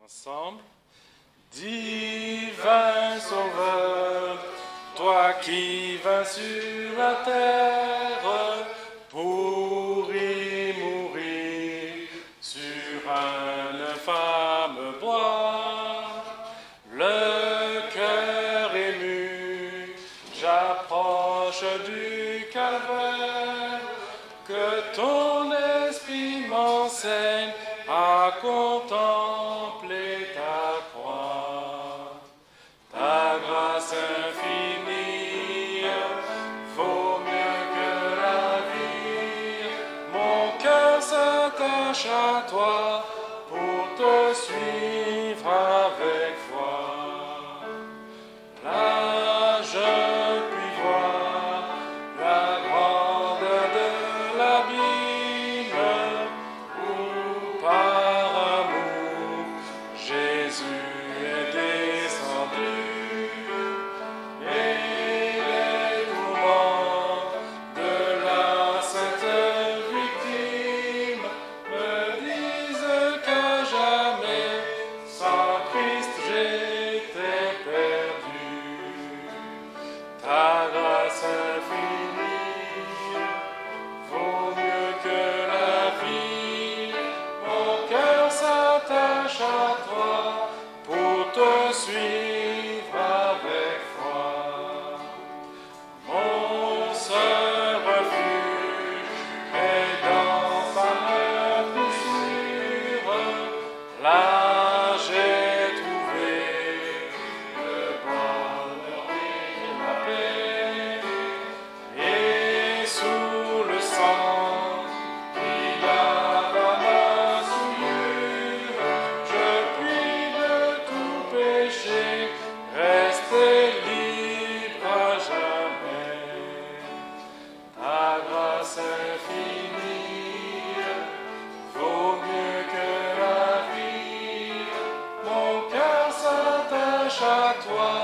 Ensemble. Divin Sauveur, toi qui vas sur la terre pour y mourir sur un infâme bois, le cœur ému, j'approche du calvaire, que ton esprit m'enseigne à contempler ta croix. Ta grâce infinie vaut mieux que la vie. Mon cœur s'attache à toi pour te suivre avec foi. Là, je puis voir la grandeur de l'abîme où par amour Jésus est descendu, et les tourments de la sainte victime me disent qu'à jamais sans Christ j'étais perdu. Ta grâce infinie vaut mieux que la vie. Mon cœur s'attache à toi pour te suivre avec foi. Mon seul refuge est dans ta main plus sûre. Là j'ai trouvé le bonheur et la paix. Et sous le sang qui lave ma souillure, je puis de tout péché rester libre à jamais. Ta grâce infinie vaut mieux que la vie. Mon cœur s'attache à toi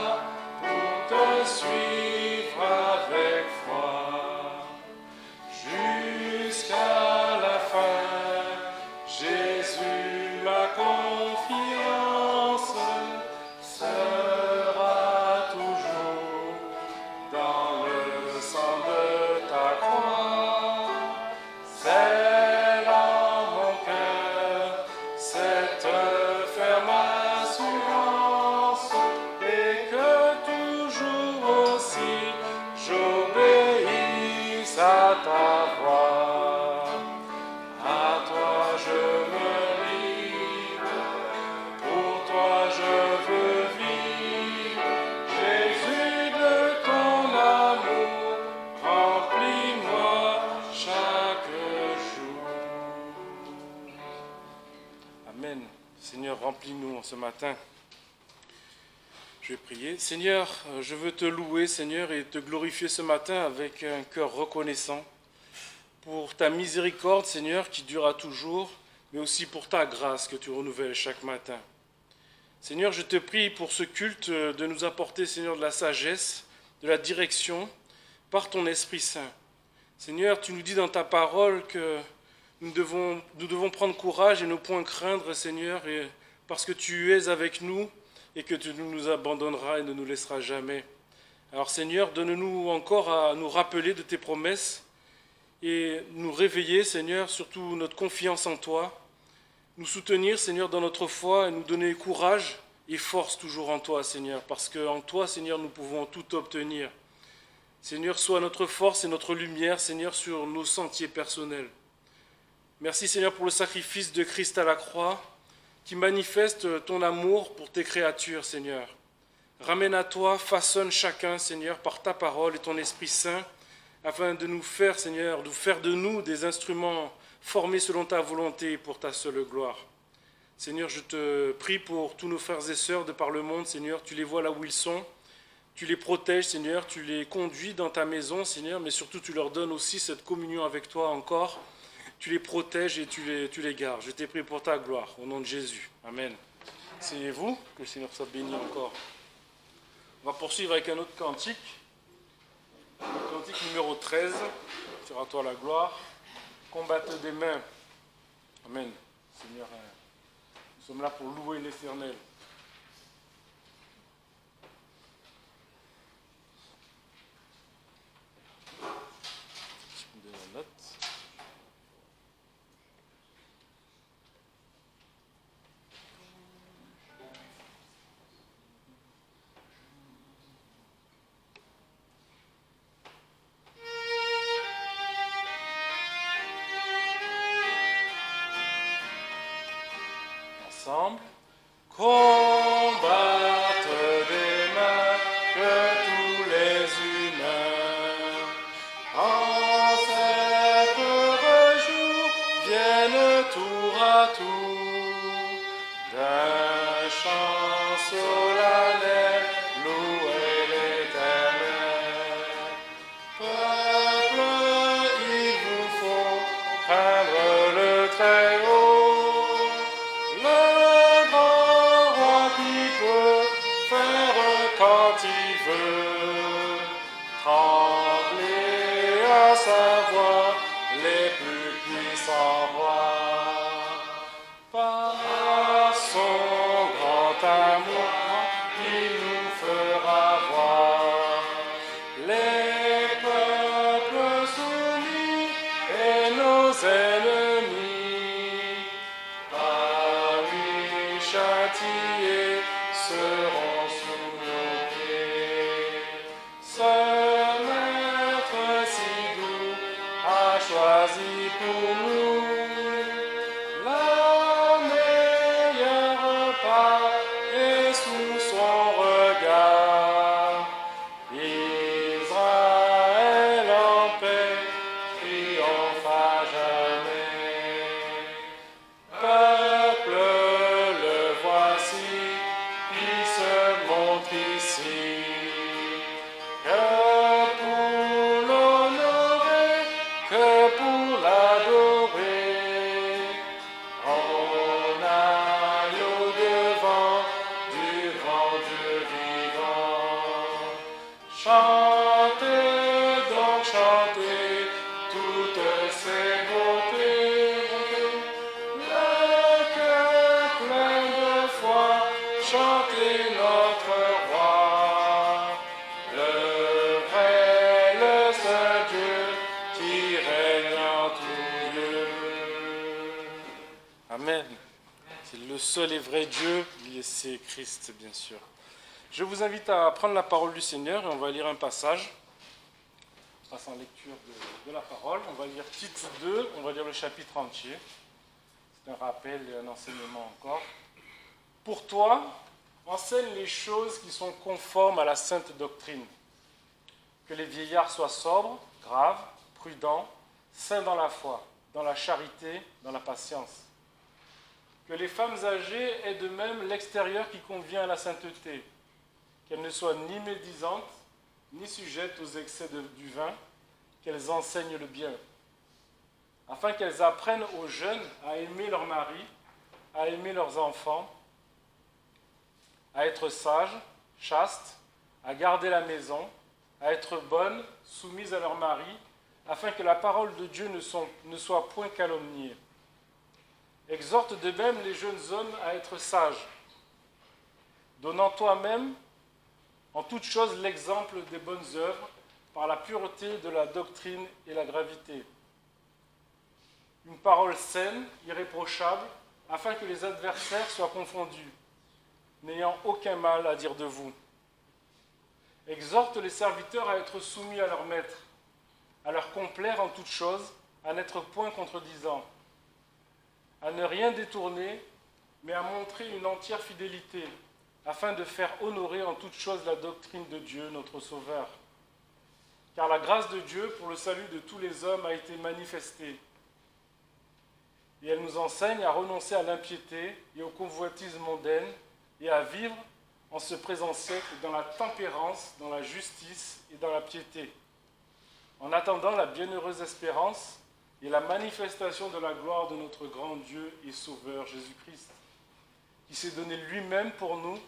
pour te suivre avec foi. Jusqu'à la fin, Jésus, ma confiance sera toujours dans le sang de ta croix. C'est dans mon cœur cette ferme assurance, et que toujours aussi j'obéisse à ta voix. À toi je me livre, pour toi je veux vivre. Jésus, de ton amour, remplis-moi chaque jour. Amen. Seigneur, remplis-nous ce matin. Je vais prier. Seigneur, je veux te louer, Seigneur, et te glorifier ce matin avec un cœur reconnaissant pour ta miséricorde, Seigneur, qui durera toujours, mais aussi pour ta grâce que tu renouvelles chaque matin. Seigneur, je te prie pour ce culte de nous apporter, Seigneur, de la sagesse, de la direction, par ton Esprit Saint. Seigneur, tu nous dis dans ta parole que nous devons prendre courage et ne point craindre, Seigneur, parce que tu es avec nous et que tu ne nous abandonneras et ne nous laisseras jamais. Alors, Seigneur, donne-nous encore à nous rappeler de tes promesses et nous réveiller, Seigneur, surtout notre confiance en toi, nous soutenir, Seigneur, dans notre foi et nous donner courage et force toujours en toi, Seigneur, parce qu'en toi, Seigneur, nous pouvons tout obtenir. Seigneur, sois notre force et notre lumière, Seigneur, sur nos sentiers personnels. Merci, Seigneur, pour le sacrifice de Christ à la croix, qui manifeste ton amour pour tes créatures, Seigneur. Ramène à toi, façonne chacun, Seigneur, par ta parole et ton Esprit Saint, afin de nous faire, Seigneur, de faire de nous des instruments formés selon ta volonté pour ta seule gloire. Seigneur, je te prie pour tous nos frères et sœurs de par le monde, Seigneur, tu les vois là où ils sont, tu les protèges, Seigneur, tu les conduis dans ta maison, Seigneur, mais surtout tu leur donnes aussi cette communion avec toi encore. Tu les protèges et tu les gardes. Je t'ai prié pour ta gloire, au nom de Jésus. Amen. Asseyez-vous, que le Seigneur soit béni encore. On va poursuivre avec un autre cantique. Le cantique numéro 13. Sera à toi la gloire. Combattre des mains. Amen. Seigneur, nous sommes là pour louer l'Éternel. Je me donne la note. Ensemble. Combattent des mains que tous les humains en cet heureux jour viennent tour à tour d'un chant solennel louer l'Éternel. Peuple, il vous faut craindre le Très-Haut. Quand il veut trembler à sa voix les plus puissants rois. Par son grand amour, il nous fera voir les peuples soumis et nos ennemis. Par lui châtiés seront sous nos pieds. Ce maître si doux a choisi pour nous la meilleure part et sous son regard. Israël en paix triomphe à jamais. Peuple, le voici, il se montre ici, que pour l'honorer, que pour l'adorer, on aille au-devant du grand Dieu vivant. Chantez donc, chantez toutes ces beautés, le cœur plein de foi, chantez notre roi, le vrai, le seul Dieu qui règne en tout lieu. Amen. C'est le seul et vrai Dieu, c'est Christ, bien sûr. Je vous invite à prendre la parole du Seigneur et on va lire un passage. On passe en lecture de la parole. On va lire Tite 2, on va lire le chapitre entier. C'est un rappel et un enseignement encore. Pour toi, enseigne les choses qui sont conformes à la sainte doctrine. Que les vieillards soient sobres, graves, prudents, saints dans la foi, dans la charité, dans la patience. Que les femmes âgées aient de même l'extérieur qui convient à la sainteté, qu'elles ne soient ni médisantes, ni sujettes aux excès du vin, qu'elles enseignent le bien, afin qu'elles apprennent aux jeunes à aimer leur mari, à aimer leurs enfants, à être sages, chastes, à garder la maison, à être bonnes, soumises à leur mari, afin que la parole de Dieu ne soit point calomniée. Exhorte de même les jeunes hommes à être sages, donnant toi-même en toute chose l'exemple des bonnes œuvres, par la pureté de la doctrine et la gravité. Une parole saine, irréprochable, afin que les adversaires soient confondus, n'ayant aucun mal à dire de vous. Exhorte les serviteurs à être soumis à leur maître, à leur complaire en toutes choses, à n'être point contredisants, à ne rien détourner, mais à montrer une entière fidélité, afin de faire honorer en toutes choses la doctrine de Dieu, notre Sauveur. Car la grâce de Dieu pour le salut de tous les hommes a été manifestée. Et elle nous enseigne à renoncer à l'impiété et aux convoitises mondaines et à vivre en ce présent siècle dans la tempérance, dans la justice et dans la piété, en attendant la bienheureuse espérance et la manifestation de la gloire de notre grand Dieu et Sauveur Jésus-Christ, qui s'est donné lui-même pour nous,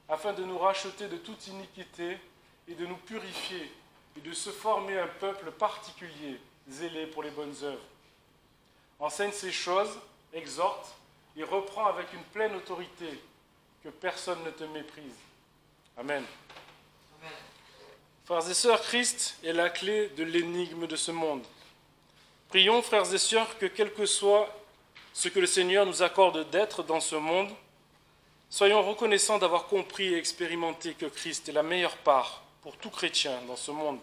afin de nous racheter de toute iniquité et de nous purifier et de se former un peuple particulier, zélé pour les bonnes œuvres. Enseigne ces choses, exhorte, et reprends avec une pleine autorité, que personne ne te méprise. Amen. Amen. Frères et sœurs, Christ est la clé de l'énigme de ce monde. Prions, frères et sœurs, que quel que soit ce que le Seigneur nous accorde d'être dans ce monde, soyons reconnaissants d'avoir compris et expérimenté que Christ est la meilleure part pour tout chrétien dans ce monde.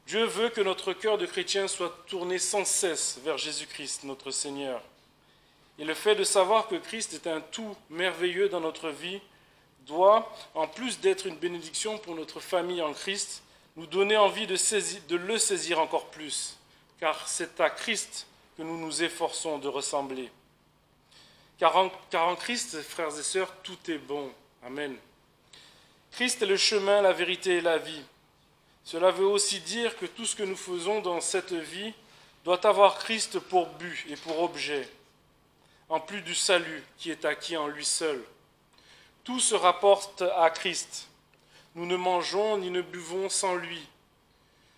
Dieu veut que notre cœur de chrétien soit tourné sans cesse vers Jésus-Christ, notre Seigneur. Et le fait de savoir que Christ est un tout merveilleux dans notre vie doit, en plus d'être une bénédiction pour notre famille en Christ, nous donner envie de le saisir encore plus, car c'est à Christ que nous nous efforçons de ressembler. Car en Christ, frères et sœurs, tout est bon. Amen. Christ est le chemin, la vérité et la vie. Cela veut aussi dire que tout ce que nous faisons dans cette vie doit avoir Christ pour but et pour objet, en plus du salut qui est acquis en lui seul. Tout se rapporte à Christ. Nous ne mangeons ni ne buvons sans lui.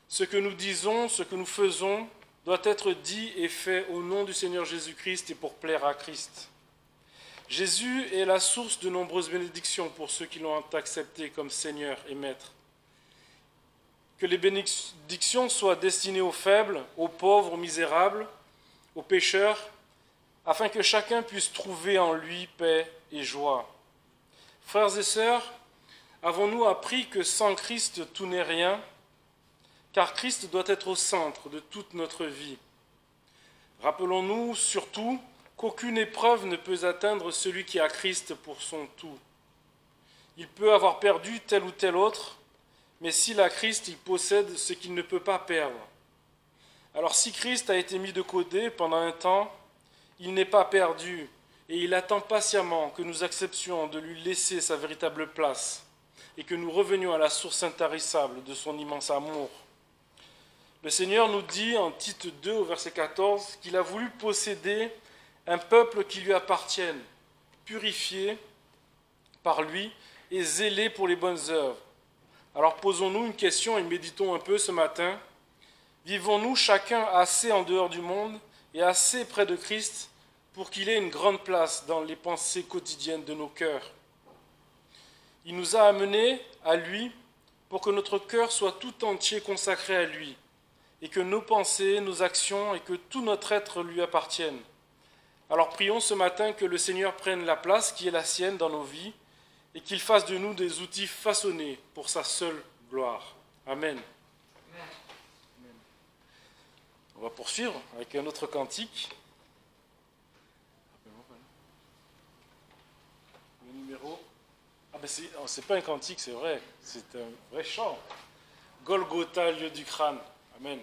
Ce que nous disons, ce que nous faisons, doit être dit et fait au nom du Seigneur Jésus-Christ et pour plaire à Christ. Jésus est la source de nombreuses bénédictions pour ceux qui l'ont accepté comme Seigneur et Maître. Que les bénédictions soient destinées aux faibles, aux pauvres, aux misérables, aux pécheurs, afin que chacun puisse trouver en lui paix et joie. Frères et sœurs, avons-nous appris que sans Christ tout n'est rien, car Christ doit être au centre de toute notre vie. Rappelons-nous surtout qu'aucune épreuve ne peut atteindre celui qui a Christ pour son tout. Il peut avoir perdu tel ou tel autre, mais s'il a Christ, il possède ce qu'il ne peut pas perdre. Alors si Christ a été mis de côté pendant un temps, il n'est pas perdu et il attend patiemment que nous acceptions de lui laisser sa véritable place et que nous revenions à la source intarissable de son immense amour. Le Seigneur nous dit en Tite 2 au verset 14 qu'il a voulu posséder un peuple qui lui appartienne, purifié par lui et zélé pour les bonnes œuvres. Alors posons-nous une question et méditons un peu ce matin. Vivons-nous chacun assez en dehors du monde et assez près de Christ pour qu'il ait une grande place dans les pensées quotidiennes de nos cœurs? Il nous a amenés à lui pour que notre cœur soit tout entier consacré à lui et que nos pensées, nos actions et que tout notre être lui appartiennent. Alors prions ce matin que le Seigneur prenne la place qui est la sienne dans nos vies et qu'il fasse de nous des outils façonnés pour sa seule gloire. Amen. Amen. On va poursuivre avec un autre cantique. Le numéro... Ah ben c'est pas un cantique, c'est vrai. C'est un vrai chant. Golgotha, lieu du crâne. Amen.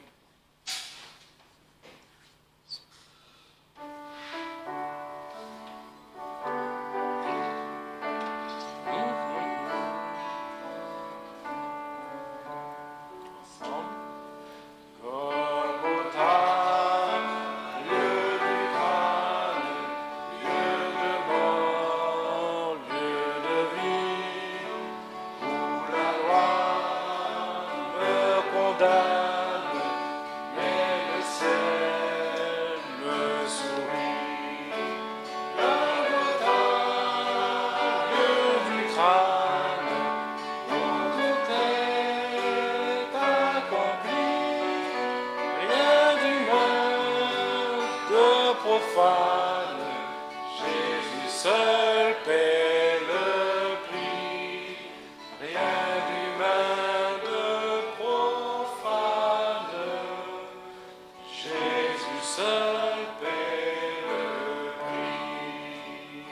Jésus seul paie le prix, rien d'humain de profane. Jésus seul paie le prix.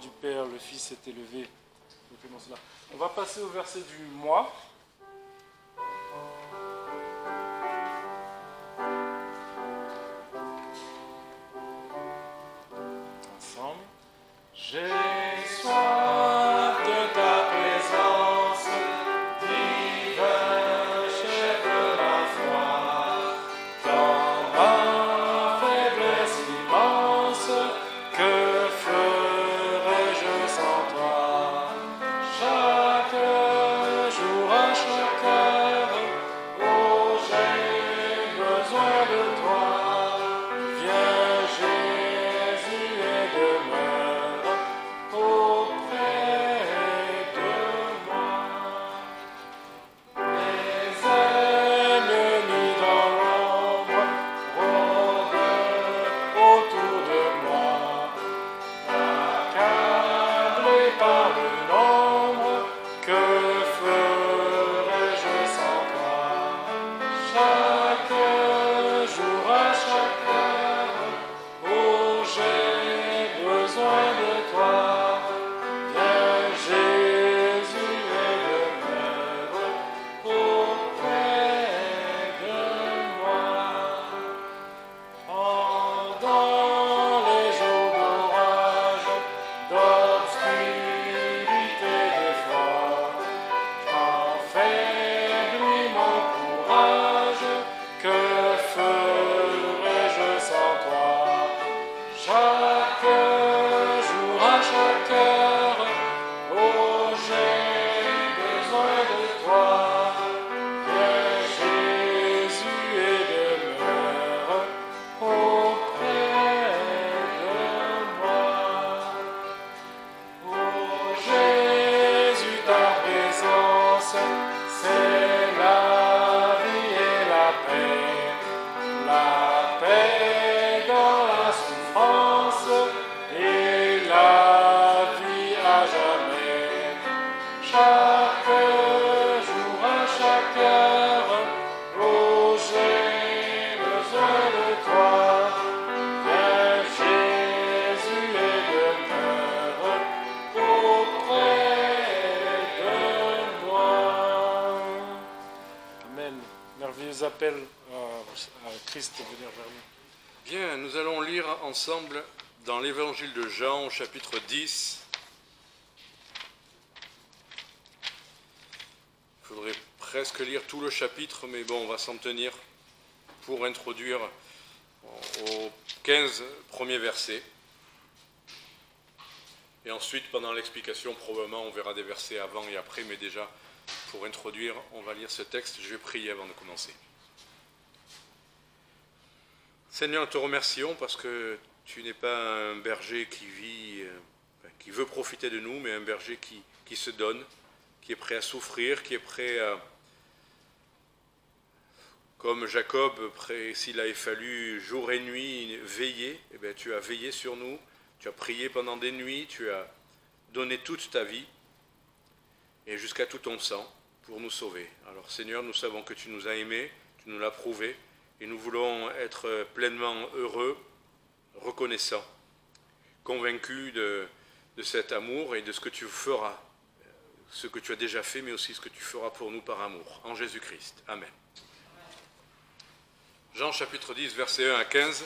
du Père, le Fils s'est élevé. On va passer au verset du mois. Ensemble. J'ai soif de ta présence, divin chef de ma foi, dans ma faiblesse immense, que ferais-je sans toi? Chaque jour, à chaque heure, oh j'ai besoin de toi. Viens Jésus et demeure auprès de moi. Les ennemis dans l'ombre rôdent autour de moi, accablés par le nombre, que ferais-je sans toi? Chaque jour, à chaque heure, oh j'ai besoin de toi. Viens Jésus et demeure auprès de moi. Pendant les jours d'orage, d'obscurité, d'effroi, affaiblis mon courage, que ferais-je sans toi? Chaque jour, à chaque heure, oh j'ai besoin de toi. Viens Jésus et demeure auprès de moi. Oh Jésus, ta présence, c'est la vie et la paix dans la souffrance et la vie à jamais. Chaque jour, à chaque heure, oh j'ai besoin de toi. Viens Jésus et demeure auprès de moi. Amen. Merveilleux appel à Christ de venir vers nous. Bien, nous allons lire ensemble dans l'évangile de Jean, au chapitre 10. Il faudrait presque lire tout le chapitre, mais bon, on va s'en tenir pour introduire aux 15 premiers versets. Et ensuite, pendant l'explication, probablement, on verra des versets avant et après, mais déjà, pour introduire, on va lire ce texte. Je vais prier avant de commencer. Seigneur, nous te remercions parce que tu n'es pas un berger qui veut profiter de nous, mais un berger qui se donne, qui est prêt à souffrir, qui est prêt à, comme Jacob, s'il avait fallu jour et nuit veiller, eh bien, tu as veillé sur nous, tu as prié pendant des nuits, tu as donné toute ta vie et jusqu'à tout ton sang pour nous sauver. Alors Seigneur, nous savons que tu nous as aimés, tu nous l'as prouvé, et nous voulons être pleinement heureux, reconnaissants, convaincus de cet amour et de ce que tu feras, ce que tu as déjà fait, mais aussi ce que tu feras pour nous par amour, en Jésus-Christ. Amen. Jean chapitre 10, versets 1 à 15.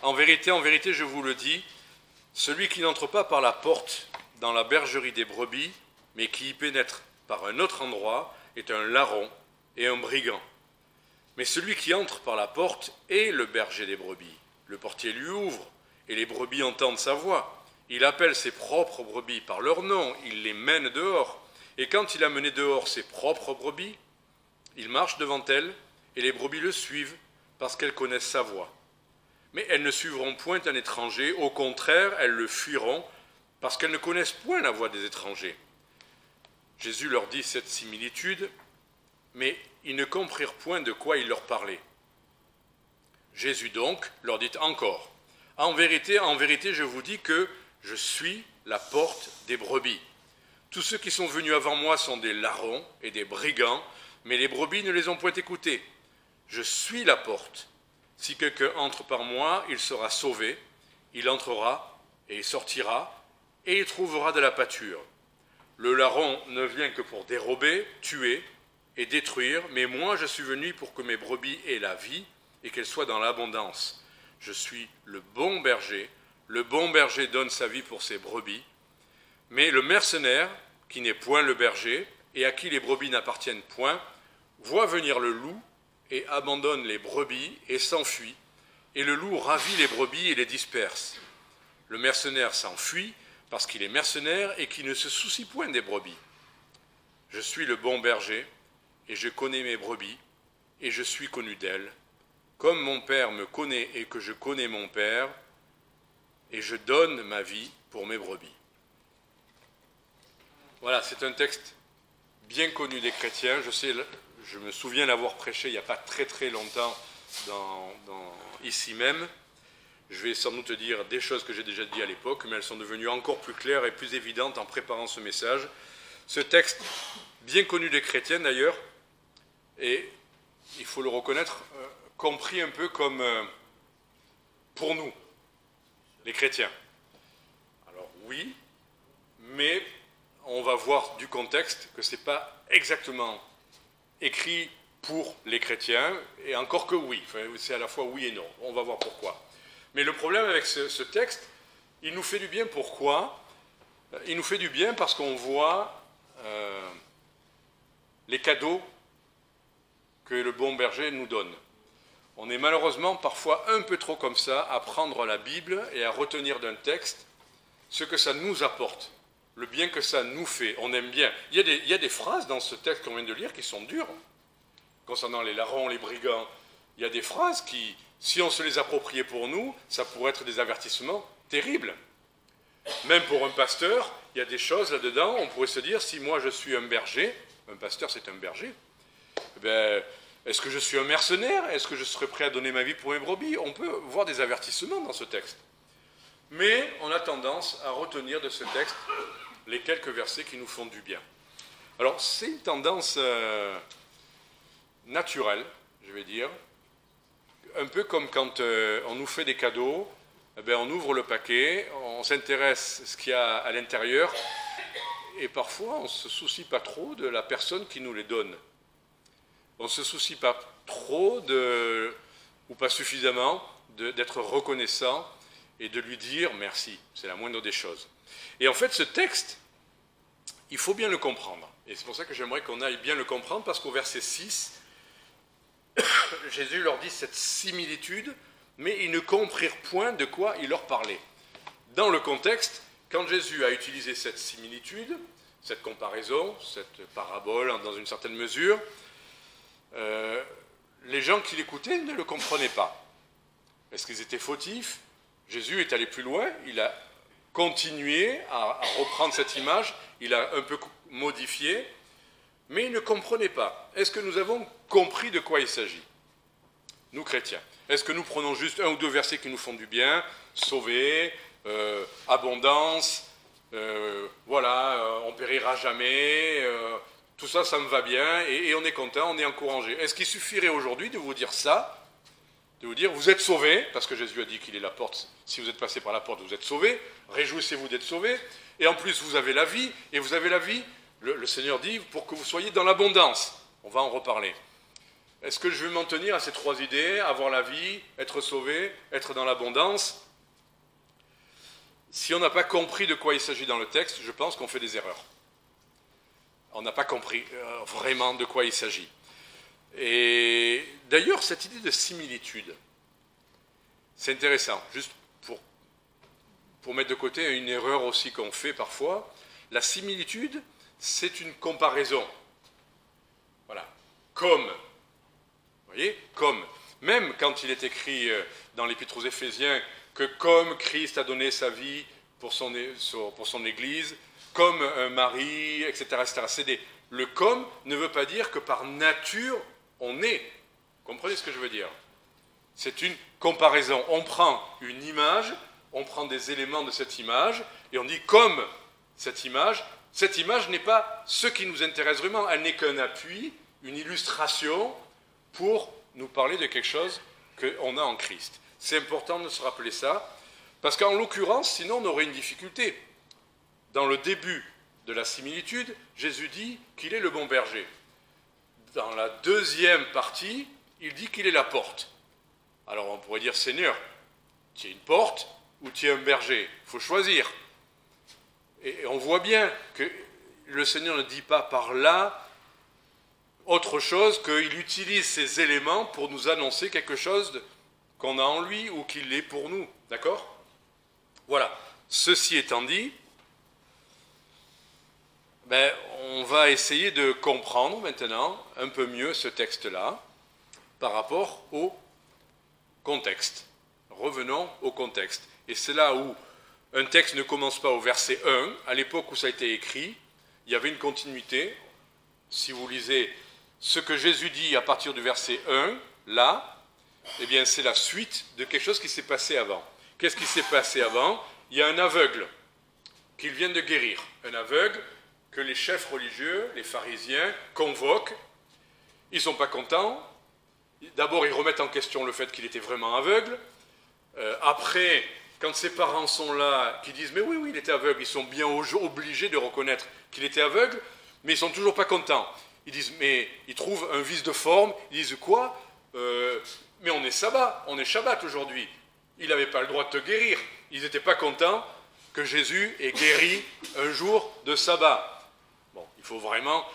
En vérité, je vous le dis, celui qui n'entre pas par la porte dans la bergerie des brebis, mais qui y pénètre par un autre endroit, est un larron et un brigand. Mais celui qui entre par la porte est le berger des brebis. Le portier lui ouvre, et les brebis entendent sa voix. Il appelle ses propres brebis par leur nom, il les mène dehors. Et quand il a mené dehors ses propres brebis, il marche devant elles, et les brebis le suivent, parce qu'elles connaissent sa voix. Mais elles ne suivront point un étranger, au contraire, elles le fuiront, parce qu'elles ne connaissent point la voix des étrangers. Jésus leur dit cette similitude, mais ils ne comprirent point de quoi il leur parlait. Jésus donc leur dit encore, en vérité, je vous dis que je suis la porte des brebis. Tous ceux qui sont venus avant moi sont des larrons et des brigands, mais les brebis ne les ont point écoutés. Je suis la porte. Si quelqu'un entre par moi, il sera sauvé, il entrera et il sortira et il trouvera de la pâture. Le larron ne vient que pour dérober, tuer et détruire, mais moi je suis venu pour que mes brebis aient la vie et qu'elles soient dans l'abondance. Je suis le bon berger donne sa vie pour ses brebis, mais le mercenaire, qui n'est point le berger, et à qui les brebis n'appartiennent point, voit venir le loup et abandonne les brebis et s'enfuit, et le loup ravit les brebis et les disperse. Le mercenaire s'enfuit parce qu'il est mercenaire et qu'il ne se soucie point des brebis. Je suis le bon berger, et je connais mes brebis, et je suis connu d'elles, comme mon Père me connaît et que je connais mon Père, et je donne ma vie pour mes brebis. Voilà, c'est un texte bien connu des chrétiens. Je me souviens l'avoir prêché il n'y a pas très très longtemps ici même. Je vais sans doute dire des choses que j'ai déjà dit à l'époque, mais elles sont devenues encore plus claires et plus évidentes en préparant ce message. Ce texte, bien connu des chrétiens d'ailleurs, est, il faut le reconnaître, compris un peu comme pour nous, les chrétiens. Alors oui, mais on va voir du contexte que ce n'est pas exactement écrit pour les chrétiens, et encore que oui, c'est à la fois oui et non. On va voir pourquoi. Mais le problème avec ce texte, il nous fait du bien. Pourquoi ? Il nous fait du bien parce qu'on voit les cadeaux que le bon berger nous donne. On est malheureusement parfois un peu trop comme ça à prendre la Bible et à retenir d'un texte ce que ça nous apporte, le bien que ça nous fait. On aime bien. Il y a des phrases dans ce texte qu'on vient de lire qui sont dures. Concernant les larrons, les brigands, il y a des phrases qui, si on se les appropriait pour nous, ça pourrait être des avertissements terribles. Même pour un pasteur, il y a des choses là-dedans, on pourrait se dire, si moi je suis un berger, un pasteur c'est un berger, eh bien, est-ce que je suis un mercenaire ? Est-ce que je serais prêt à donner ma vie pour mes brebis ? On peut voir des avertissements dans ce texte. Mais on a tendance à retenir de ce texte les quelques versets qui nous font du bien. Alors, c'est une tendance naturelle, je vais dire, un peu comme quand on nous fait des cadeaux, eh bien, on ouvre le paquet, on s'intéresse à ce qu'il y a à l'intérieur, et parfois on ne se soucie pas trop de la personne qui nous les donne. On ne se soucie pas trop ou pas suffisamment d'être reconnaissant et de lui dire merci. C'est la moindre des choses. Et en fait, ce texte, il faut bien le comprendre. Et c'est pour ça que j'aimerais qu'on aille bien le comprendre, parce qu'au verset 6, Jésus leur dit cette similitude, mais ils ne comprirent point de quoi il leur parlait. Dans le contexte, quand Jésus a utilisé cette similitude, cette comparaison, cette parabole dans une certaine mesure, les gens qui l'écoutaient ne le comprenaient pas. Est-ce qu'ils étaient fautifs ? Jésus est allé plus loin, il a continué à reprendre cette image, il a un peu modifié, mais ils ne comprenaient pas. Est-ce que nous avons compris de quoi il s'agit, nous chrétiens? Est-ce que nous prenons juste un ou deux versets qui nous font du bien, sauver, abondance, on périra jamais, tout ça, ça me va bien, et on est content, on est encouragé. Est-ce qu'il suffirait aujourd'hui de vous dire ça, de vous dire, vous êtes sauvés, parce que Jésus a dit qu'il est la porte, si vous êtes passé par la porte, vous êtes sauvés, réjouissez-vous d'être sauvés, et en plus vous avez la vie, et vous avez la vie, le Seigneur dit, pour que vous soyez dans l'abondance. On va en reparler. Est-ce que je vais m'en tenir à ces trois idées, avoir la vie, être sauvé, être dans l'abondance? Si on n'a pas compris de quoi il s'agit dans le texte, je pense qu'on fait des erreurs. On n'a pas compris vraiment de quoi il s'agit. Et d'ailleurs, cette idée de similitude, c'est intéressant, juste pour mettre de côté une erreur aussi qu'on fait parfois. La similitude, c'est une comparaison. Voilà. Comme. Vous voyez ? Comme. Même quand il est écrit dans l'Épître aux Éphésiens que comme Christ a donné sa vie pour son Église, comme un mari, etc. etc. Le comme ne veut pas dire que par nature on est. Vous comprenez ce que je veux dire? C'est une comparaison. On prend une image, on prend des éléments de cette image, et on dit comme cette image n'est pas ce qui nous intéresse vraiment, elle n'est qu'un appui, une illustration pour nous parler de quelque chose qu'on a en Christ. C'est important de se rappeler ça, parce qu'en l'occurrence, sinon on aurait une difficulté. dans le début de la similitude, Jésus dit qu'il est le bon berger. Dans la deuxième partie, il dit qu'il est la porte. Alors on pourrait dire, Seigneur, tu es une porte ou tu es un berger? Il faut choisir. Et on voit bien que le Seigneur ne dit pas par là autre chose qu'il utilise ces éléments pour nous annoncer quelque chose qu'on a en lui ou qu'il est pour nous. D'accord? Voilà. Ceci étant dit, on va essayer de comprendre maintenant un peu mieux ce texte-là par rapport au contexte. Revenons au contexte. Et c'est là où un texte ne commence pas au verset 1. À l'époque où ça a été écrit, il y avait une continuité. Si vous lisez ce que Jésus dit à partir du verset 1, là, eh bien c'est la suite de quelque chose qui s'est passé avant. Qu'est-ce qui s'est passé avant? Il y a un aveugle qu'il vient de guérir. Un aveugle que les chefs religieux, les pharisiens, convoquent. Ils ne sont pas contents. D'abord, ils remettent en question le fait qu'il était vraiment aveugle. Après, quand ses parents sont là, qui disent « Mais oui, il était aveugle », ils sont bien obligés de reconnaître qu'il était aveugle, mais ils ne sont toujours pas contents. Ils disent « Mais ils trouvent un vice de forme. » Ils disent « Quoi mais on est Shabbat aujourd'hui. Il n'avait pas le droit de te guérir. » Ils n'étaient pas contents que Jésus ait guéri un jour de sabbat. Bon, il faut vraiment...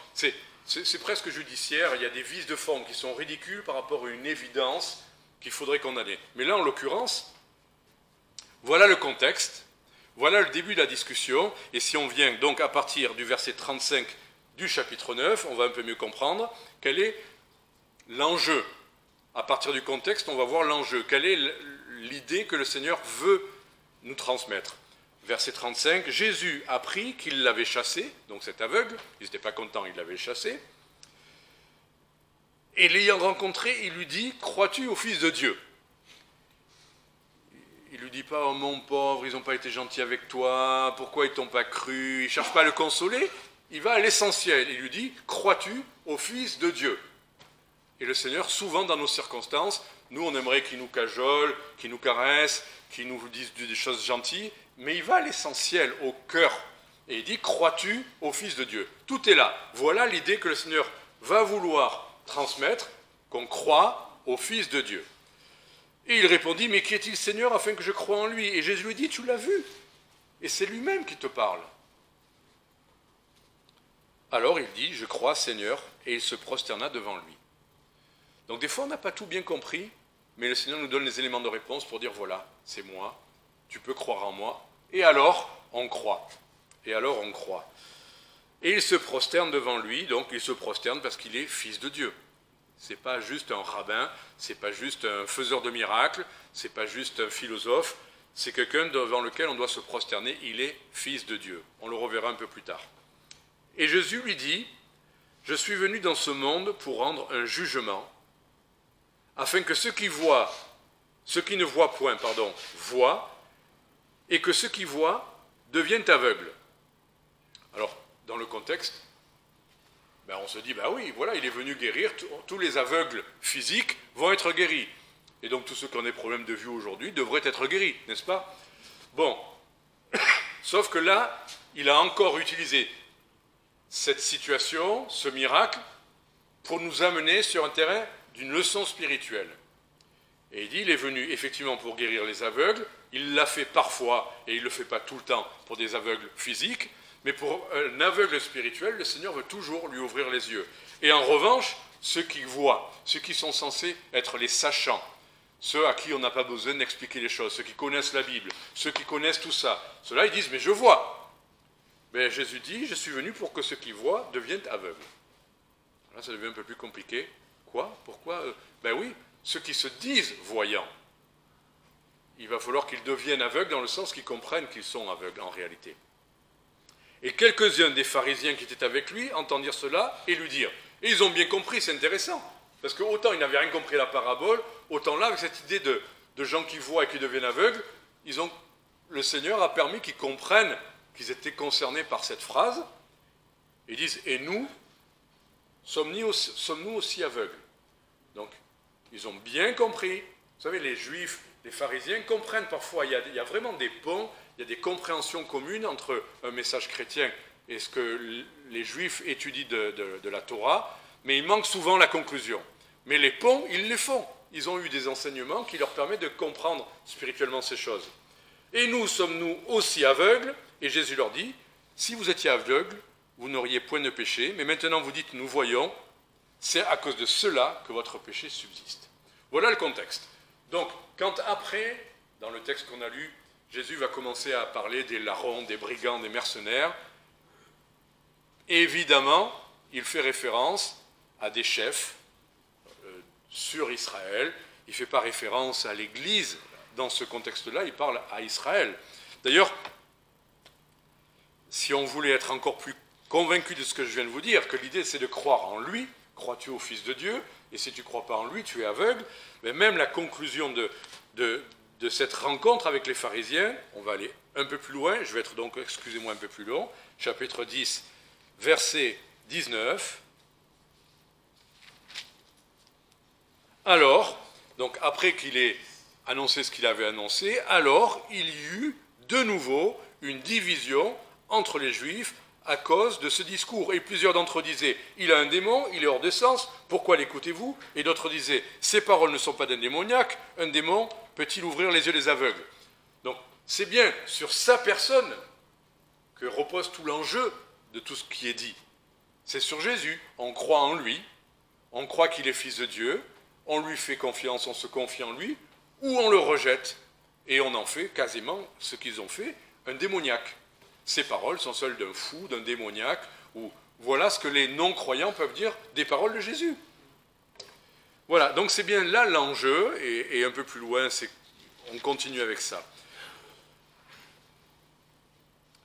C'est presque judiciaire, il y a des vices de forme qui sont ridicules par rapport à une évidence qu'il faudrait condamner. Mais là, en l'occurrence, voilà le contexte, voilà le début de la discussion, et si on vient donc à partir du verset 35 du chapitre 9, on va un peu mieux comprendre quel est l'enjeu. À partir du contexte, on va voir l'enjeu. Quelle est l'idée que le Seigneur veut nous transmettre? Verset 35, Jésus apprit qu'il l'avait chassé, donc cet aveugle, ils n'étaient pas contents, il l'avait chassé, et l'ayant rencontré, il lui dit, crois-tu au Fils de Dieu? Il ne lui dit pas, oh mon pauvre, ils n'ont pas été gentils avec toi, pourquoi ils ne t'ont pas cru? Il ne cherche pas à le consoler, il va à l'essentiel, il lui dit, crois-tu au Fils de Dieu? Et le Seigneur, souvent dans nos circonstances, nous on aimerait qu'il nous cajole, qu'il nous caresse, qu'il nous dise des choses gentilles, mais il va à l'essentiel, au cœur. Et il dit, crois-tu au Fils de Dieu? Tout est là. Voilà l'idée que le Seigneur va vouloir transmettre, qu'on croit au Fils de Dieu. Et il répondit, mais qui est-il Seigneur afin que je croie en lui? Et Jésus lui dit, tu l'as vu. Et c'est lui-même qui te parle. Alors il dit, je crois Seigneur, et il se prosterna devant lui. Donc des fois on n'a pas tout bien compris, mais le Seigneur nous donne les éléments de réponse pour dire, voilà, c'est moi, tu peux croire en moi, et alors on croit. Et alors on croit. Et il se prosterne devant lui, donc il se prosterne parce qu'il est fils de Dieu. C'est pas juste un rabbin, c'est pas juste un faiseur de miracles, c'est pas juste un philosophe, c'est quelqu'un devant lequel on doit se prosterner, il est fils de Dieu. On le reverra un peu plus tard. Et Jésus lui dit, je suis venu dans ce monde pour rendre un jugement, afin que ceux qui ne voient point, voient, et que ceux qui voient deviennent aveugles. Alors, dans le contexte, on se dit, oui, voilà, il est venu guérir, tous les aveugles physiques vont être guéris. Et donc tous ceux qui ont des problèmes de vue aujourd'hui devraient être guéris, n'est-ce pas? Bon, sauf que là, il a encore utilisé cette situation, ce miracle, pour nous amener sur un terrain d'une leçon spirituelle. Et il dit, il est venu effectivement pour guérir les aveugles, il l'a fait parfois, et il ne le fait pas tout le temps pour des aveugles physiques, mais pour un aveugle spirituel, le Seigneur veut toujours lui ouvrir les yeux. Et en revanche, ceux qui voient, ceux qui sont censés être les sachants, ceux à qui on n'a pas besoin d'expliquer les choses, ceux qui connaissent la Bible, ceux qui connaissent tout ça, ceux-là ils disent, mais je vois. Mais Jésus dit, je suis venu pour que ceux qui voient deviennent aveugles. Là, ça devient un peu plus compliqué. Quoi? Pourquoi? Oui, ceux qui se disent voyants, il va falloir qu'ils deviennent aveugles dans le sens qu'ils comprennent qu'ils sont aveugles en réalité. Et quelques-uns des pharisiens qui étaient avec lui entendent dire cela et lui dire. Et ils ont bien compris, c'est intéressant. Parce que autant ils n'avaient rien compris à la parabole, autant là, avec cette idée de gens qui voient et qui deviennent aveugles, le Seigneur a permis qu'ils comprennent qu'ils étaient concernés par cette phrase. Ils disent, et nous, sommes-nous aussi aveugles? Donc, ils ont bien compris. Vous savez, les Juifs, les pharisiens comprennent parfois, il y a vraiment des ponts il y a des compréhensions communes entre un message chrétien et ce que les Juifs étudient de la Torah, mais il manque souvent la conclusion. Mais les ponts, ils les font. Ils ont eu des enseignements qui leur permettent de comprendre spirituellement ces choses. Et nous, sommes-nous aussi aveugles? Et Jésus leur dit, si vous étiez aveugles, vous n'auriez point de péché, mais maintenant vous dites, nous voyons, c'est à cause de cela que votre péché subsiste. Voilà le contexte. Donc, quand après, dans le texte qu'on a lu, Jésus va commencer à parler des larrons, des brigands, des mercenaires, évidemment, il fait référence à des chefs sur Israël. Il ne fait pas référence à l'Église. Dans ce contexte-là, il parle à Israël. D'ailleurs, si on voulait être encore plus convaincu de ce que je viens de vous dire, que l'idée c'est de croire en lui, crois-tu au Fils de Dieu, et si tu ne crois pas en lui, tu es aveugle, mais même la conclusion de cette rencontre avec les pharisiens, on va aller un peu plus loin, je vais être donc, excusez-moi, un peu plus long, chapitre 10, verset 19. Alors, donc après qu'il ait annoncé ce qu'il avait annoncé, alors il y eut de nouveau une division entre les Juifs à cause de ce discours. Et plusieurs d'entre eux disaient, il a un démon, il est hors de sens, pourquoi l'écoutez-vous? Et d'autres disaient, ces paroles ne sont pas d'un démoniaque, un démon peut-il ouvrir les yeux des aveugles? Donc c'est bien sur sa personne que repose tout l'enjeu de tout ce qui est dit. C'est sur Jésus, on croit en lui, on croit qu'il est Fils de Dieu, on lui fait confiance, on se confie en lui, ou on le rejette, et on en fait quasiment ce qu'ils ont fait, un démoniaque. Ces paroles sont celles d'un fou, d'un démoniaque, ou voilà ce que les non-croyants peuvent dire des paroles de Jésus. Voilà, donc c'est bien là l'enjeu, et un peu plus loin, on continue avec ça.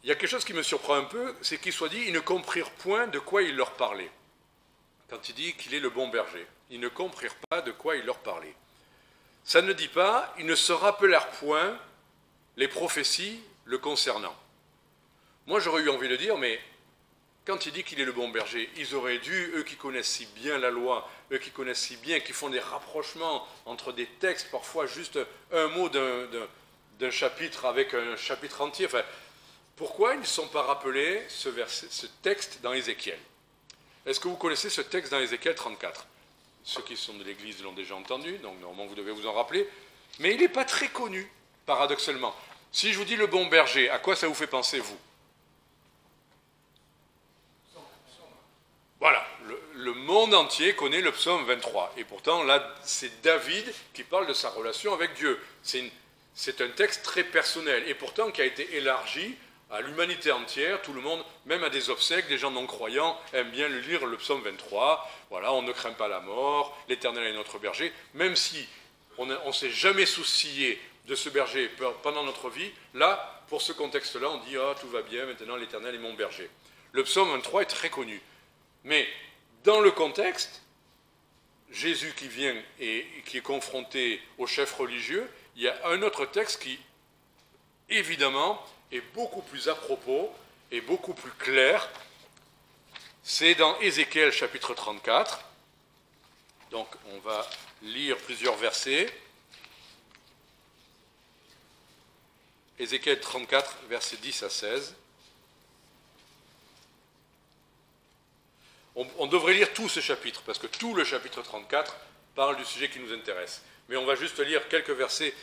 Il y a quelque chose qui me surprend un peu, c'est qu'il soit dit, ils ne comprirent point de quoi il leur parlait. Quand il dit qu'il est le bon berger, ils ne comprirent pas de quoi il leur parlait. Ça ne dit pas, ils ne se rappelèrent point les prophéties le concernant. Moi, j'aurais eu envie de dire, mais quand il dit qu'il est le bon berger, ils auraient dû, eux qui connaissent si bien la loi, eux qui connaissent si bien, qui font des rapprochements entre des textes, parfois juste un mot d'un chapitre avec un chapitre entier. Enfin, pourquoi ils ne sont pas rappelés ce texte dans Ézéchiel? Est-ce que vous connaissez ce texte dans Ézéchiel 34? Ceux qui sont de l'Église l'ont déjà entendu, donc normalement vous devez vous en rappeler. Mais il n'est pas très connu, paradoxalement. Si je vous dis le bon berger, à quoi ça vous fait penser, vous? Voilà, le monde entier connaît le psaume 23. Et pourtant, là, c'est David qui parle de sa relation avec Dieu. C'est un texte très personnel, et pourtant qui a été élargi à l'humanité entière. Tout le monde, même à des obsèques, des gens non-croyants, aiment bien lire le psaume 23. Voilà, on ne craint pas la mort, l'Éternel est notre berger. Même si on ne s'est jamais soucié de ce berger pendant notre vie, là, pour ce contexte-là, on dit « Ah, tout va bien, maintenant l'Éternel est mon berger ». Le psaume 23 est très connu. Mais dans le contexte, Jésus qui vient et qui est confronté aux chefs religieux, il y a un autre texte qui, évidemment, est beaucoup plus à propos et beaucoup plus clair. C'est dans Ézéchiel chapitre 34. Donc on va lire plusieurs versets. Ézéchiel 34, versets 10 à 16. On devrait lire tout ce chapitre, parce que tout le chapitre 34 parle du sujet qui nous intéresse. Mais on va juste lire quelques versets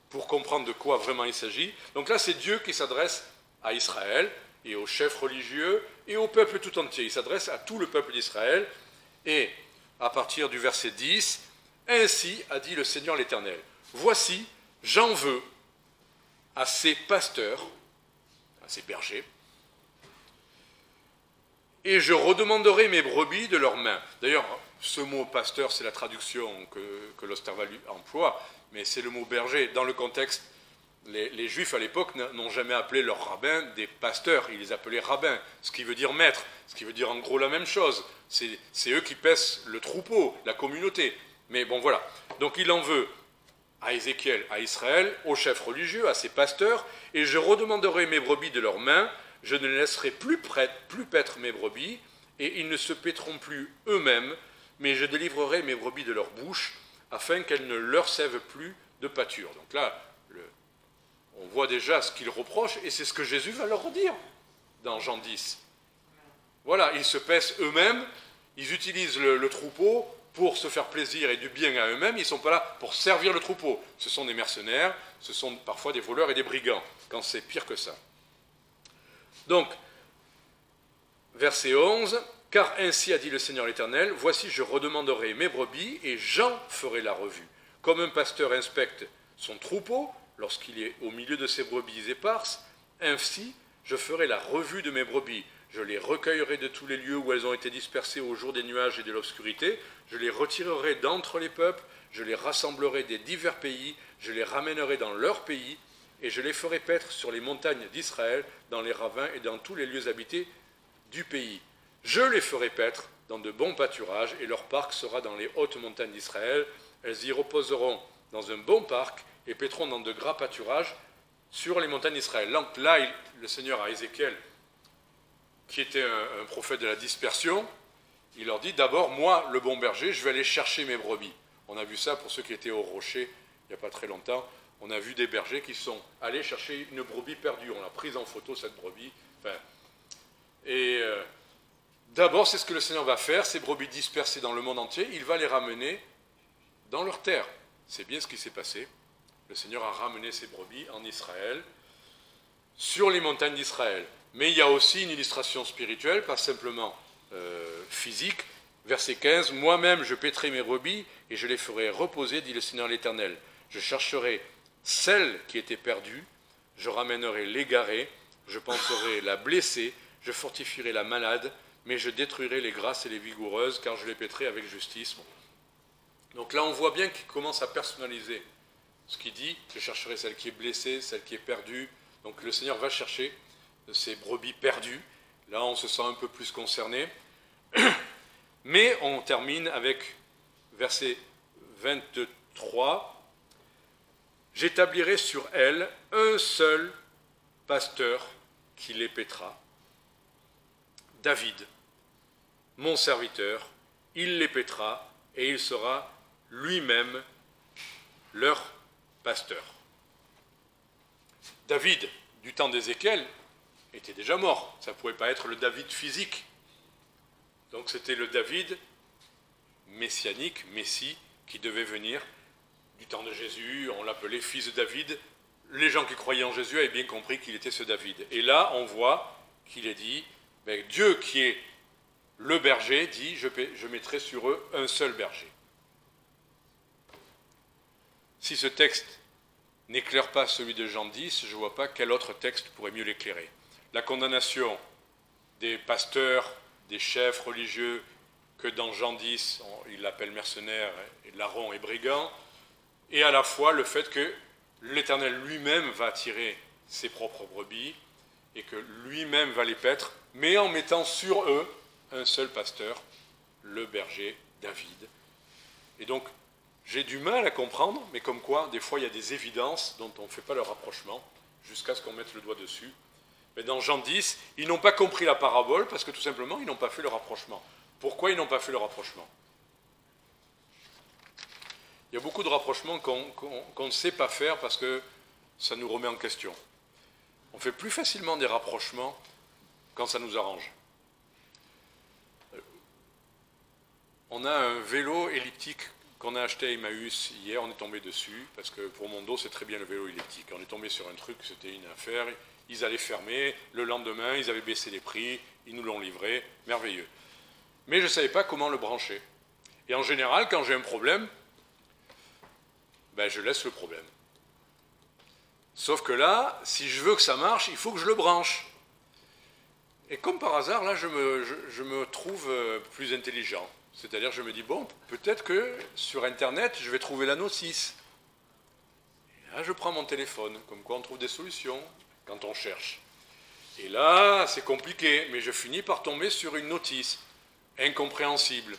pour comprendre de quoi vraiment il s'agit. Donc là, c'est Dieu qui s'adresse à Israël, et aux chefs religieux, et au peuple tout entier. Il s'adresse à tout le peuple d'Israël. Et à partir du verset 10, « Ainsi a dit le Seigneur l'Éternel, voici, j'en veux à ces pasteurs, à ces bergers, et je redemanderai mes brebis de leurs mains. » D'ailleurs, ce mot pasteur, c'est la traduction que l'Osterwald emploie, mais c'est le mot berger. Dans le contexte, les Juifs à l'époque n'ont jamais appelé leurs rabbins des pasteurs, ils les appelaient rabbins, ce qui veut dire maître, ce qui veut dire en gros la même chose. C'est eux qui paissent le troupeau, la communauté. Mais bon, voilà. Donc il en veut à Ézéchiel, à Israël, aux chefs religieux, à ses pasteurs, et je redemanderai mes brebis de leurs mains. Je ne laisserai plus paître mes brebis, et ils ne se paîtront plus eux-mêmes, mais je délivrerai mes brebis de leur bouche, afin qu'elles ne leur sèvent plus de pâture. Donc là, On voit déjà ce qu'ils reprochent, et c'est ce que Jésus va leur redire dans Jean 10. Voilà, ils se paissent eux-mêmes, ils utilisent le troupeau pour se faire plaisir et du bien à eux-mêmes, ils ne sont pas là pour servir le troupeau. Ce sont des mercenaires, ce sont parfois des voleurs et des brigands, quand c'est pire que ça. Donc, verset 11, « Car ainsi a dit le Seigneur l'Éternel, voici je redemanderai mes brebis et j'en ferai la revue. Comme un pasteur inspecte son troupeau, lorsqu'il est au milieu de ses brebis éparses, ainsi je ferai la revue de mes brebis. Je les recueillerai de tous les lieux où elles ont été dispersées au jour des nuages et de l'obscurité. Je les retirerai d'entre les peuples, je les rassemblerai des divers pays, je les ramènerai dans leur pays, et je les ferai paître sur les montagnes d'Israël, dans les ravins et dans tous les lieux habités du pays. Je les ferai paître dans de bons pâturages, et leur parc sera dans les hautes montagnes d'Israël. Elles y reposeront dans un bon parc, et paîtront dans de gras pâturages sur les montagnes d'Israël. Donc là, le Seigneur à Ézéchiel, qui était un prophète de la dispersion, il leur dit, d'abord, moi, le bon berger, je vais aller chercher mes brebis. On a vu ça pour ceux qui étaient au rocher, il n'y a pas très longtemps. On a vu des bergers qui sont allés chercher une brebis perdue. On l'a prise en photo, cette brebis. D'abord, c'est ce que le Seigneur va faire, ces brebis dispersées dans le monde entier, il va les ramener dans leur terre. C'est bien ce qui s'est passé. Le Seigneur a ramené ses brebis en Israël, sur les montagnes d'Israël. Mais il y a aussi une illustration spirituelle, pas simplement physique. Verset 15, « Moi-même je paîtrai mes brebis et je les ferai reposer, dit le Seigneur l'Éternel. Je chercherai celle qui était perdue, je ramènerai l'égarée, je panserai la blessée, je fortifierai la malade, mais je détruirai les grasses et les vigoureuses, car je les paîtrai avec justice. » Donc là on voit bien qu'il commence à personnaliser ce qu'il dit, je chercherai celle qui est blessée, celle qui est perdue. Donc le Seigneur va chercher ces brebis perdues. Là, on se sent un peu plus concerné. Mais on termine avec verset 23. « J'établirai sur elles un seul pasteur qui les paîtra. David, mon serviteur, il les paîtra et il sera lui-même leur pasteur. » David, du temps d'Ézéchiel, était déjà mort. Ça ne pouvait pas être le David physique. Donc c'était le David messianique, Messie, qui devait venir du temps de Jésus. On l'appelait fils de David. Les gens qui croyaient en Jésus avaient bien compris qu'il était ce David. Et là, on voit qu'il est dit, Dieu qui est le berger, dit, je mettrai sur eux un seul berger. Si ce texte n'éclaire pas celui de Jean 10, je ne vois pas quel autre texte pourrait mieux l'éclairer. La condamnation des pasteurs, des chefs religieux, que dans Jean 10, il l'appelle mercenaires, et larrons et brigands, et à la fois le fait que l'Éternel lui-même va attirer ses propres brebis, et que lui-même va les paître, mais en mettant sur eux un seul pasteur, le berger David. Et donc, j'ai du mal à comprendre, mais comme quoi, des fois, il y a des évidences dont on ne fait pas le rapprochement, jusqu'à ce qu'on mette le doigt dessus. Mais dans Jean 10, ils n'ont pas compris la parabole, parce que tout simplement, ils n'ont pas fait le rapprochement. Pourquoi ils n'ont pas fait le rapprochement? Il y a beaucoup de rapprochements qu'on ne sait pas faire, parce que ça nous remet en question. On fait plus facilement des rapprochements quand ça nous arrange. On a un vélo elliptique qu'on a acheté à Emmaüs hier, on est tombé dessus, parce que pour mon dos, c'est très bien le vélo elliptique. On est tombé sur un truc, c'était une affaire, ils allaient fermer, le lendemain, ils avaient baissé les prix, ils nous l'ont livré, merveilleux. Mais je ne savais pas comment le brancher. Et en général, quand j'ai un problème, je laisse le problème. Sauf que là, si je veux que ça marche, il faut que je le branche. Et comme par hasard, là, je me trouve plus intelligent. C'est-à-dire, je me dis, bon, peut-être que sur Internet, je vais trouver la notice. Et là, je prends mon téléphone, comme quoi on trouve des solutions quand on cherche. Et là, c'est compliqué, mais je finis par tomber sur une notice incompréhensible.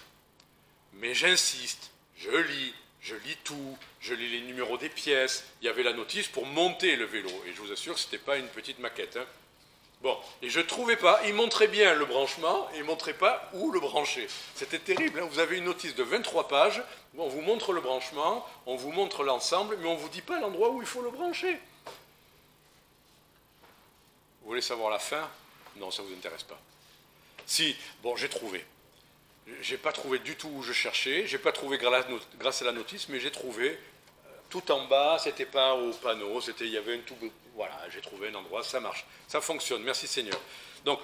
Mais j'insiste, je lis tout, je lis les numéros des pièces. Il y avait la notice pour monter le vélo, et je vous assure que ce n'était pas une petite maquette. Bon, et je ne trouvais pas, il montrait bien le branchement, et il ne montrait pas où le brancher. C'était terrible, hein. Vous avez une notice de 23 pages, on vous montre le branchement, on vous montre l'ensemble, mais on ne vous dit pas l'endroit où il faut le brancher. Vous voulez savoir la fin? Non, ça ne vous intéresse pas. Si, bon, j'ai trouvé. J'ai pas trouvé du tout où je cherchais, j'ai pas trouvé grâce à la notice, mais j'ai trouvé tout en bas, c'était pas au panneau, il y avait un tout, voilà, j'ai trouvé un endroit, ça marche, ça fonctionne, merci Seigneur. Donc,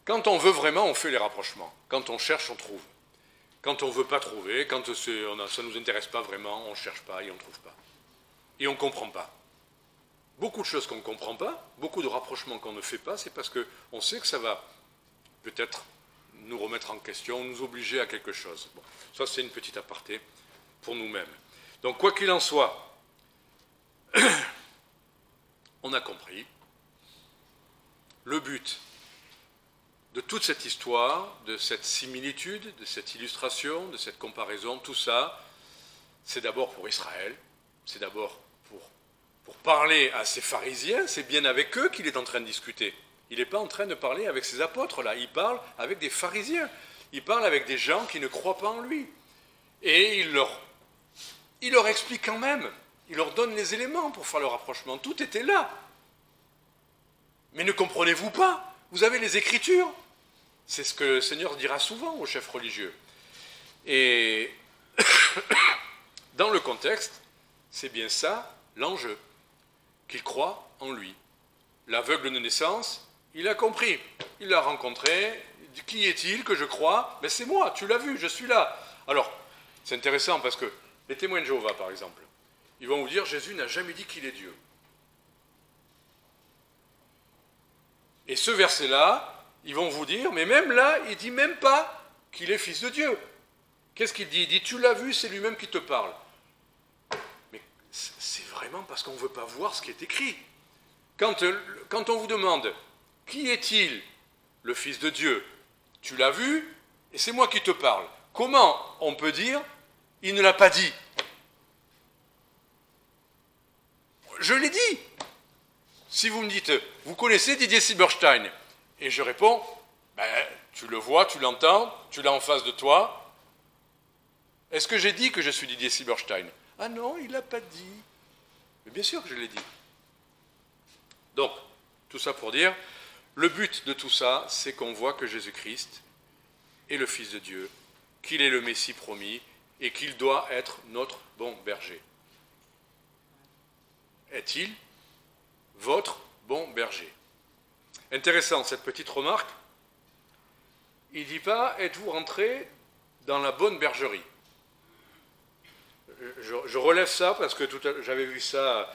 quand on veut vraiment, on fait les rapprochements. Quand on cherche, on trouve. Quand on ne veut pas trouver, quand ça ne nous intéresse pas vraiment, on ne cherche pas et on ne trouve pas. Et on ne comprend pas. Beaucoup de choses qu'on ne comprend pas, beaucoup de rapprochements qu'on ne fait pas, c'est parce qu'on sait que ça va peut-être nous remettre en question, nous obliger à quelque chose. Bon, ça, c'est une petite aparté pour nous-mêmes. Donc, quoi qu'il en soit, on a compris le but de toute cette histoire, de cette similitude, de cette illustration, de cette comparaison, tout ça, c'est d'abord pour Israël, c'est d'abord pour parler à ces pharisiens, c'est bien avec eux qu'il est en train de discuter. Il n'est pas en train de parler avec ses apôtres, là. Il parle avec des pharisiens. Il parle avec des gens qui ne croient pas en lui. Et il leur explique quand même. Il leur donne les éléments pour faire le rapprochement. Tout était là. Mais ne comprenez-vous pas? Vous avez les Écritures. C'est ce que le Seigneur dira souvent aux chefs religieux. Et dans le contexte, c'est bien ça l'enjeu. Qu'ils croient en lui. L'aveugle de naissance, il a compris, il l'a rencontré, qui est-il que je crois? Ben c'est moi, tu l'as vu, je suis là. Alors, c'est intéressant parce que les témoins de Jéhovah, par exemple, ils vont vous dire, Jésus n'a jamais dit qu'il est Dieu. Et ce verset-là, ils vont vous dire, mais même là, il ne dit même pas qu'il est fils de Dieu. Qu'est-ce qu'il dit? Il dit, tu l'as vu, c'est lui-même qui te parle. Mais c'est vraiment parce qu'on ne veut pas voir ce qui est écrit. Quand on vous demande, qui est-il, le Fils de Dieu? Tu l'as vu, et c'est moi qui te parle. Comment on peut dire, il ne l'a pas dit? Je l'ai dit. Si vous me dites, vous connaissez Didier Silberstein? Et je réponds, ben, tu le vois, tu l'entends, tu l'as en face de toi. Est-ce que j'ai dit que je suis Didier Silberstein? Ah non, il ne l'a pas dit. Mais bien sûr que je l'ai dit. Donc, tout ça pour dire, le but de tout ça, c'est qu'on voit que Jésus-Christ est le Fils de Dieu, qu'il est le Messie promis et qu'il doit être notre bon berger. Est-il votre bon berger? Intéressant cette petite remarque. Il ne dit pas, êtes-vous rentré dans la bonne bergerie? Je relève ça parce que j'avais vu ça.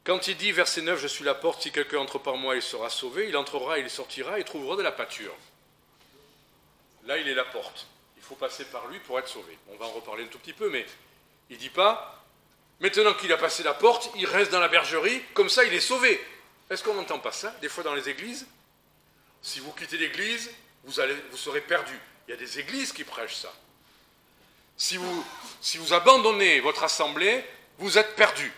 Quand il dit, verset 9, je suis la porte, si quelqu'un entre par moi, il sera sauvé, il entrera, il sortira, il trouvera de la pâture. Là, il est la porte. Il faut passer par lui pour être sauvé. On va en reparler un tout petit peu, mais il ne dit pas, maintenant qu'il a passé la porte, il reste dans la bergerie, comme ça il est sauvé. Est-ce qu'on n'entend pas ça, des fois dans les églises? Si vous quittez l'église, vous serez perdu. Il y a des églises qui prêchent ça. Si vous abandonnez votre assemblée, vous êtes perdu.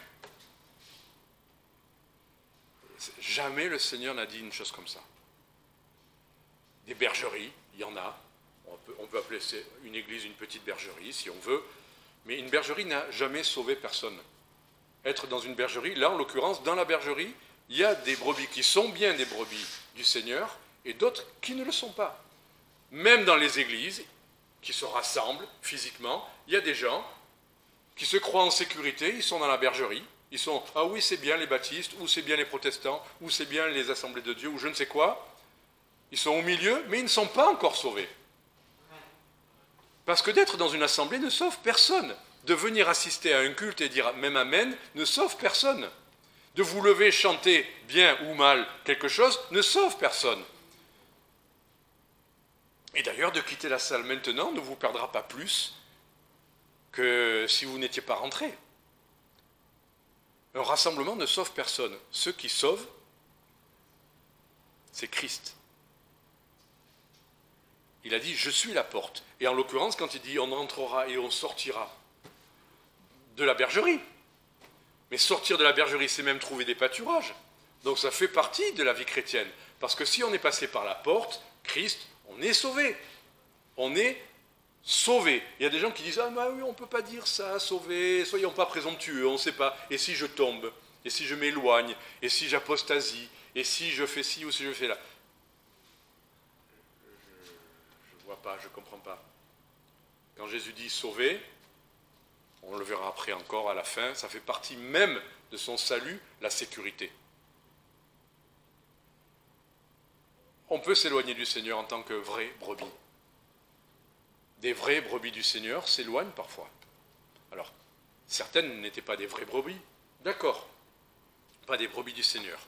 Jamais le Seigneur n'a dit une chose comme ça. Des bergeries, il y en a. On peut appeler une église une petite bergerie, si on veut. Mais une bergerie n'a jamais sauvé personne. Être dans une bergerie, là en l'occurrence, dans la bergerie, il y a des brebis qui sont bien des brebis du Seigneur et d'autres qui ne le sont pas. Même dans les églises qui se rassemblent physiquement, il y a des gens qui se croient en sécurité, ils sont dans la bergerie. Ils sont, ah oui, c'est bien les baptistes, ou c'est bien les protestants, ou c'est bien les assemblées de Dieu, ou je ne sais quoi. Ils sont au milieu, mais ils ne sont pas encore sauvés. Parce que d'être dans une assemblée ne sauve personne. De venir assister à un culte et dire même Amen ne sauve personne. De vous lever, chanter bien ou mal quelque chose ne sauve personne. Et d'ailleurs, de quitter la salle maintenant ne vous perdra pas plus que si vous n'étiez pas rentré. Un rassemblement ne sauve personne. Ceux qui sauvent, c'est Christ. Il a dit, je suis la porte. Et en l'occurrence, quand il dit, on entrera et on sortira de la bergerie. Mais sortir de la bergerie, c'est même trouver des pâturages. Donc ça fait partie de la vie chrétienne. Parce que si on est passé par la porte, Christ, on est sauvé. On est sauvé. Il y a des gens qui disent, ah bah oui, on ne peut pas dire ça, sauvé, soyons pas présomptueux, on ne sait pas. Et si je tombe? Et si je m'éloigne, et si j'apostasie, et si je fais ci ou si je fais là. Je ne vois pas, je ne comprends pas. Quand Jésus dit sauver, on le verra après encore à la fin, ça fait partie même de son salut, la sécurité. On peut s'éloigner du Seigneur en tant que vraie brebis. Des vraies brebis du Seigneur s'éloignent parfois. Alors, certaines n'étaient pas des vraies brebis, d'accord, pas des brebis du Seigneur.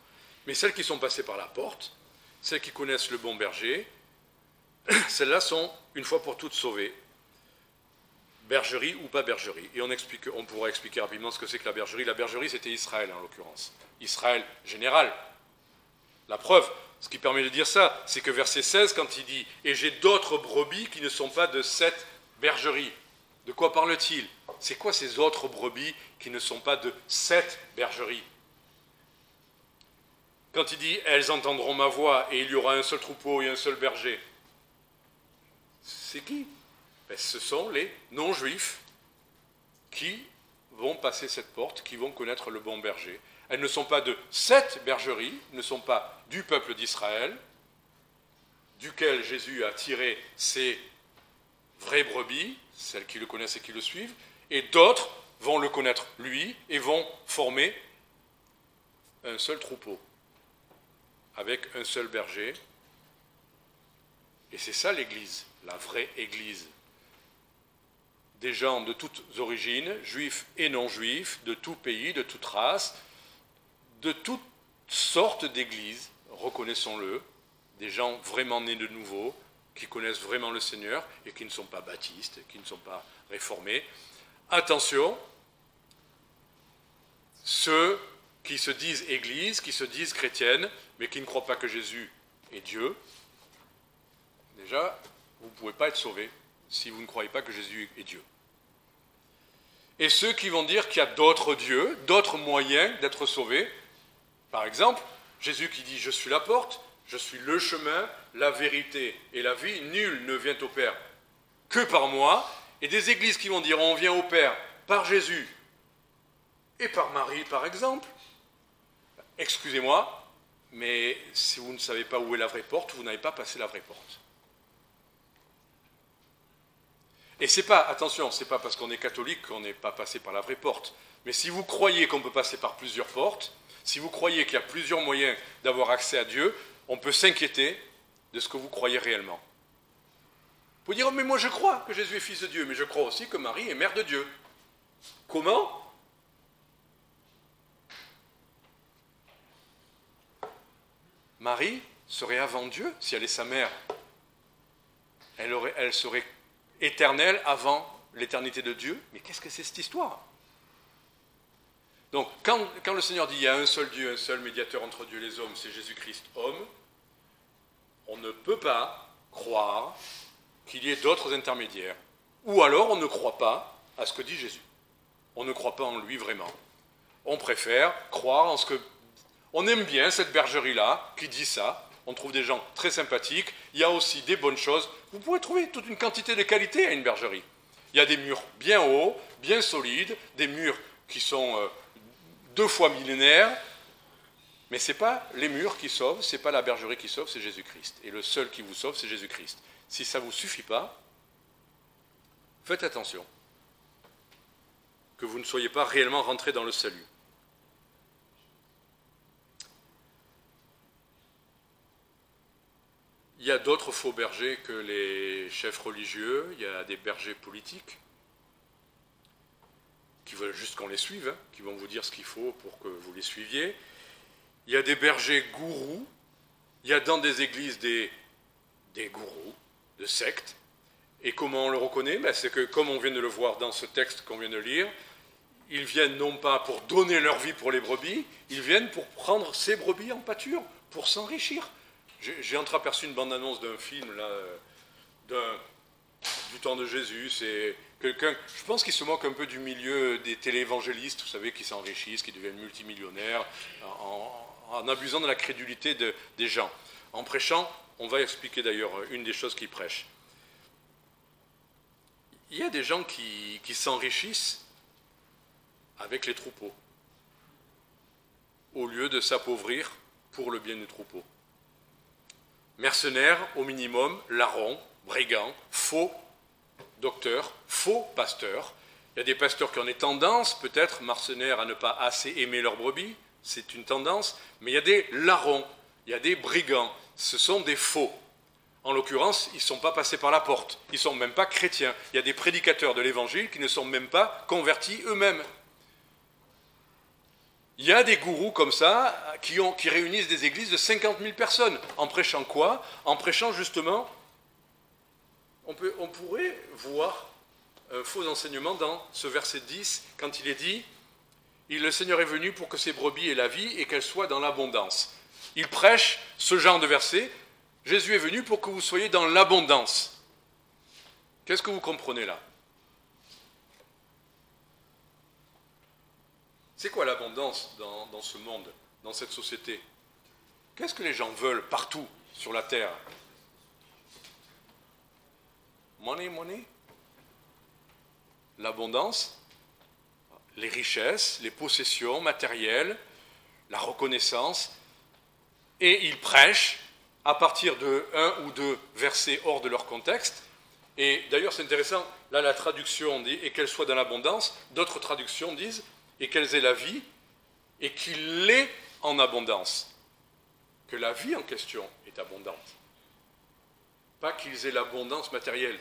Mais celles qui sont passées par la porte, celles qui connaissent le bon berger, celles-là sont une fois pour toutes sauvées. Bergerie ou pas bergerie. Et on pourra expliquer rapidement ce que c'est que la bergerie. La bergerie, c'était Israël en l'occurrence. Israël général. La preuve, ce qui permet de dire ça, c'est que verset 16, quand il dit « Et j'ai d'autres brebis qui ne sont pas de cette bergerie ». De quoi parle-t-il? C'est quoi ces autres brebis qui ne sont pas de cette bergerie? Quand il dit « Elles entendront ma voix et il y aura un seul troupeau et un seul berger », c'est qui? Ben, ce sont les non-juifs qui vont passer cette porte, qui vont connaître le bon berger. Elles ne sont pas de cette bergerie, ne sont pas du peuple d'Israël, duquel Jésus a tiré ses vraies brebis, celles qui le connaissent et qui le suivent, et d'autres vont le connaître lui et vont former un seul troupeau, avec un seul berger. Et c'est ça l'Église, la vraie Église. Des gens de toutes origines, juifs et non-juifs, de tout pays, de toute race, de toutes sortes d'églises, reconnaissons-le, des gens vraiment nés de nouveau, qui connaissent vraiment le Seigneur et qui ne sont pas baptistes, qui ne sont pas réformés. Attention, ceux qui se disent Église, qui se disent chrétiennes, mais qui ne croient pas que Jésus est Dieu, déjà, vous ne pouvez pas être sauvés si vous ne croyez pas que Jésus est Dieu. Et ceux qui vont dire qu'il y a d'autres dieux, d'autres moyens d'être sauvés. Par exemple, Jésus qui dit « Je suis la porte, je suis le chemin, la vérité et la vie, nul ne vient au Père que par moi. » Et des églises qui vont dire « On vient au Père par Jésus et par Marie, par exemple. » Excusez-moi, mais si vous ne savez pas où est la vraie porte, vous n'avez pas passé la vraie porte. Et c'est pas, attention, c'est pas parce qu'on est catholique qu'on n'est pas passé par la vraie porte. Mais si vous croyez qu'on peut passer par plusieurs portes, si vous croyez qu'il y a plusieurs moyens d'avoir accès à Dieu, on peut s'inquiéter de ce que vous croyez réellement. Vous pouvez dire, oh, mais moi je crois que Jésus est fils de Dieu, mais je crois aussi que Marie est mère de Dieu. Comment? Marie serait avant Dieu si elle est sa mère. Elle serait éternelle avant l'éternité de Dieu. Mais qu'est-ce que c'est cette histoire? Donc, quand le Seigneur dit il y a un seul Dieu, un seul médiateur entre Dieu et les hommes, c'est Jésus-Christ homme, on ne peut pas croire qu'il y ait d'autres intermédiaires. Ou alors on ne croit pas à ce que dit Jésus. On ne croit pas en lui vraiment. On préfère croire en ce que... On aime bien cette bergerie-là qui dit ça. On trouve des gens très sympathiques. Il y a aussi des bonnes choses. Vous pouvez trouver toute une quantité de qualités à une bergerie. Il y a des murs bien hauts, bien solides, des murs qui sont 2 fois millénaires. Mais ce n'est pas les murs qui sauvent, ce n'est pas la bergerie qui sauve, c'est Jésus-Christ. Et le seul qui vous sauve, c'est Jésus-Christ. Si ça ne vous suffit pas, faites attention que vous ne soyez pas réellement rentrés dans le salut. Il y a d'autres faux bergers que les chefs religieux, il y a des bergers politiques qui veulent juste qu'on les suive, hein, qui vont vous dire ce qu'il faut pour que vous les suiviez. Il y a des bergers gourous, il y a dans des églises des gourous, de sectes. Et comment on le reconnaît? C'est que, comme on vient de le voir dans ce texte qu'on vient de lire, ils viennent non pas pour donner leur vie pour les brebis, ils viennent pour prendre ces brebis en pâture, pour s'enrichir. J'ai entreaperçu une bande-annonce d'un film là, du temps de Jésus. C'est quelqu'un, je pense qu'il se moque un peu du milieu des téléévangélistes, vous savez, qui s'enrichissent, qui deviennent multimillionnaires, en abusant de la crédulité des gens. En prêchant, on va expliquer d'ailleurs une des choses qu'il prêche. Il y a des gens qui s'enrichissent avec les troupeaux. au lieu de s'appauvrir pour le bien du troupeau. Mercenaires, au minimum, larrons, brigands, faux docteurs, faux pasteurs. Il y a des pasteurs qui ont des tendances, peut-être mercenaires à ne pas assez aimer leurs brebis, c'est une tendance, mais il y a des larrons, il y a des brigands, ce sont des faux. En l'occurrence, ils ne sont pas passés par la porte, ils ne sont même pas chrétiens. Il y a des prédicateurs de l'Évangile qui ne sont même pas convertis eux-mêmes. Il y a des gourous comme ça qui réunissent des églises de 50 000 personnes. En prêchant quoi? En prêchant justement, on pourrait voir un faux enseignement dans ce verset 10, quand il est dit « Le Seigneur est venu pour que ses brebis aient la vie et qu'elles soient dans l'abondance ». Il prêche ce genre de verset. Jésus est venu pour que vous soyez dans l'abondance. Qu'est-ce que vous comprenez là? C'est quoi l'abondance dans ce monde, dans cette société? Qu'est-ce que les gens veulent partout sur la terre? Money, money. L'abondance, les richesses, les possessions matérielles, la reconnaissance. Et ils prêchent à partir de un ou deux versets hors de leur contexte. Et d'ailleurs, c'est intéressant, là la traduction dit « et qu'elle soit dans l'abondance », d'autres traductions disent « et qu'elles aient la vie, et qu'il l'ait en abondance ». Que la vie en question est abondante. Pas qu'ils aient l'abondance matérielle.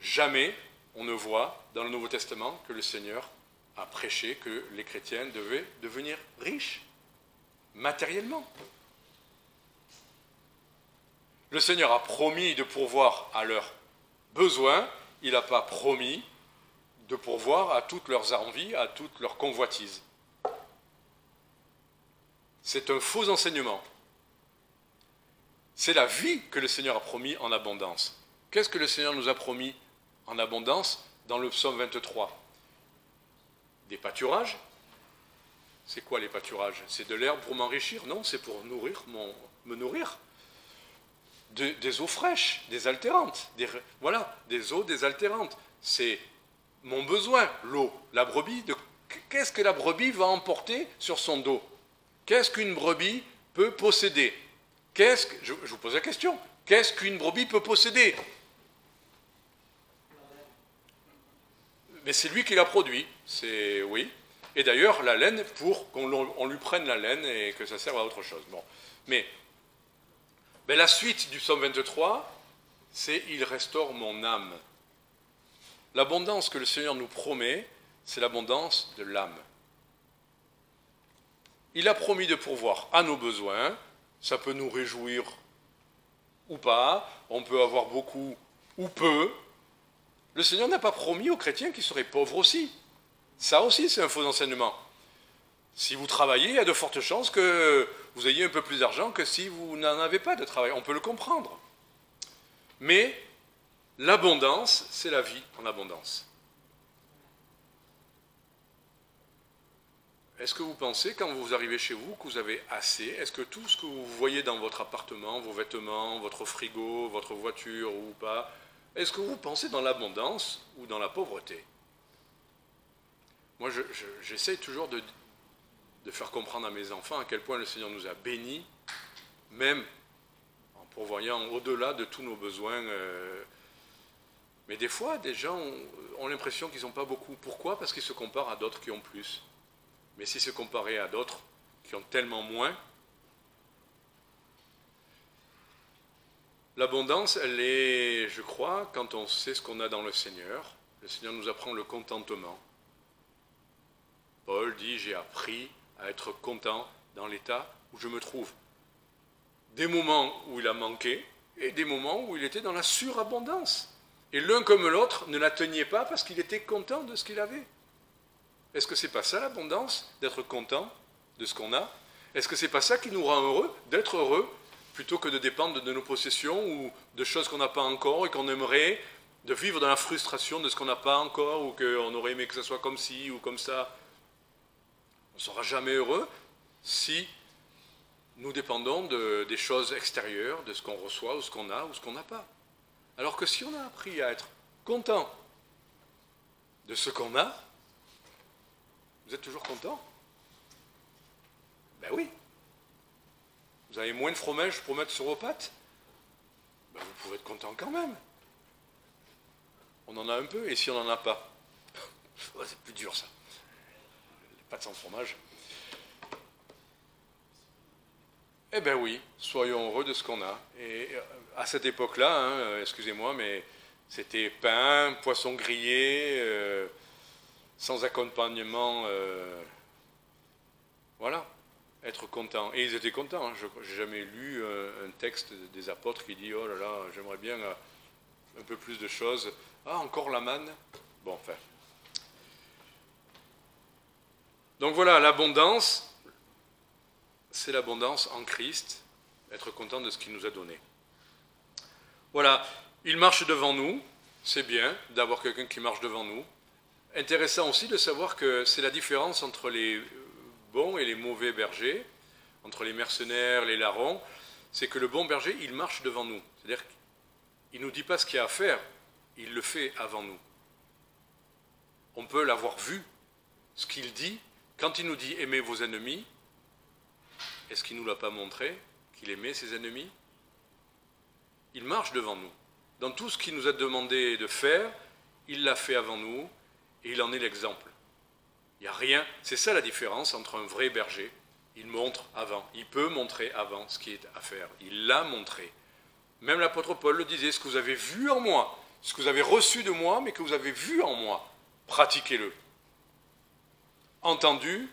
Jamais on ne voit dans le Nouveau Testament que le Seigneur a prêché que les chrétiens devaient devenir riches, matériellement. Le Seigneur a promis de pourvoir à leurs besoins, il n'a pas promis de pourvoir à toutes leurs envies, à toutes leurs convoitises. C'est un faux enseignement. C'est la vie que le Seigneur a promis en abondance. Qu'est-ce que le Seigneur nous a promis en abondance dans le psaume 23? Des pâturages. C'est quoi les pâturages? C'est de l'herbe pour m'enrichir? Non, c'est pour me nourrir. Des eaux fraîches, désaltérantes. Des eaux désaltérantes. C'est mon besoin, l'eau. La brebis, qu'est-ce que la brebis va emporter sur son dos? Qu'est-ce qu'une brebis peut posséder? Je vous pose la question. Qu'est-ce qu'une brebis peut posséder? Mais c'est lui qui la produit. Oui. Et d'ailleurs, la laine, pour qu'on lui prenne la laine et que ça serve à autre chose. Bon. Mais la suite du psaume 23, c'est « Il restaure mon âme ». L'abondance que le Seigneur nous promet, c'est l'abondance de l'âme. Il a promis de pourvoir à nos besoins, ça peut nous réjouir ou pas, on peut avoir beaucoup ou peu. Le Seigneur n'a pas promis aux chrétiens qu'ils seraient pauvres aussi. Ça aussi, c'est un faux enseignement. Si vous travaillez, il y a de fortes chances que vous ayez un peu plus d'argent que si vous n'en avez pas de travail. On peut le comprendre. Mais l'abondance, c'est la vie en abondance. Est-ce que vous pensez, quand vous arrivez chez vous, que vous avez assez? Est-ce que tout ce que vous voyez dans votre appartement, vos vêtements, votre frigo, votre voiture ou pas, est-ce que vous pensez dans l'abondance ou dans la pauvreté? Moi, j'essaye toujours de faire comprendre à mes enfants à quel point le Seigneur nous a bénis, même en pourvoyant au-delà de tous nos besoins. Mais des fois, des gens ont l'impression qu'ils n'ont pas beaucoup. Pourquoi? Parce qu'ils se comparent à d'autres qui ont plus. Mais s'ils se comparaient à d'autres qui ont tellement moins, l'abondance, elle est, je crois, quand on sait ce qu'on a dans le Seigneur nous apprend le contentement. Paul dit, j'ai appris à être content dans l'état où je me trouve. Des moments où il a manqué et des moments où il était dans la surabondance. Et l'un comme l'autre ne l'atteignait pas parce qu'il était content de ce qu'il avait. Est-ce que c'est pas ça l'abondance, d'être content de ce qu'on a? Est-ce que c'est pas ça qui nous rend heureux, d'être heureux, plutôt que de dépendre de nos possessions ou de choses qu'on n'a pas encore et qu'on aimerait, de vivre dans la frustration de ce qu'on n'a pas encore ou qu'on aurait aimé que ça soit comme ci ou comme ça? On ne sera jamais heureux si nous dépendons des choses extérieures, de ce qu'on reçoit ou ce qu'on a ou ce qu'on n'a pas. Alors que si on a appris à être content de ce qu'on a, vous êtes toujours content? Ben oui. Vous avez moins de fromage pour mettre sur vos pâtes? Ben vous pouvez être content quand même. On en a un peu, et si on n'en a pas? Ouais, c'est plus dur ça. Les pâtes sans fromage. Eh bien oui, soyons heureux de ce qu'on a. Et à cette époque-là, hein, excusez-moi, mais c'était pain, poisson grillé, sans accompagnement. Voilà, être content. Et ils étaient contents. Hein. Je n'ai jamais lu un texte des apôtres qui dit « Oh là là, j'aimerais bien un peu plus de choses. Ah, encore la manne ?» Bon, enfin. Donc voilà, l'abondance, c'est l'abondance en Christ, être content de ce qu'il nous a donné. Voilà, il marche devant nous, c'est bien d'avoir quelqu'un qui marche devant nous. Intéressant aussi de savoir que c'est la différence entre les bons et les mauvais bergers, entre les mercenaires, les larrons, c'est que le bon berger, il marche devant nous. C'est-à-dire qu'il ne nous dit pas ce qu'il y a à faire, il le fait avant nous. On peut l'avoir vu, ce qu'il dit. Quand il nous dit « aimez vos ennemis », est-ce qu'il ne nous l'a pas montré, qu'il aimait ses ennemis? Il marche devant nous. Dans tout ce qu'il nous a demandé de faire, il l'a fait avant nous, et il en est l'exemple. Il n'y a rien, c'est ça la différence entre un vrai berger. Il montre avant, il peut montrer avant ce qui est à faire. Il l'a montré. Même l'apôtre Paul le disait, ce que vous avez vu en moi, ce que vous avez reçu de moi, mais que vous avez vu en moi, pratiquez-le. Entendu,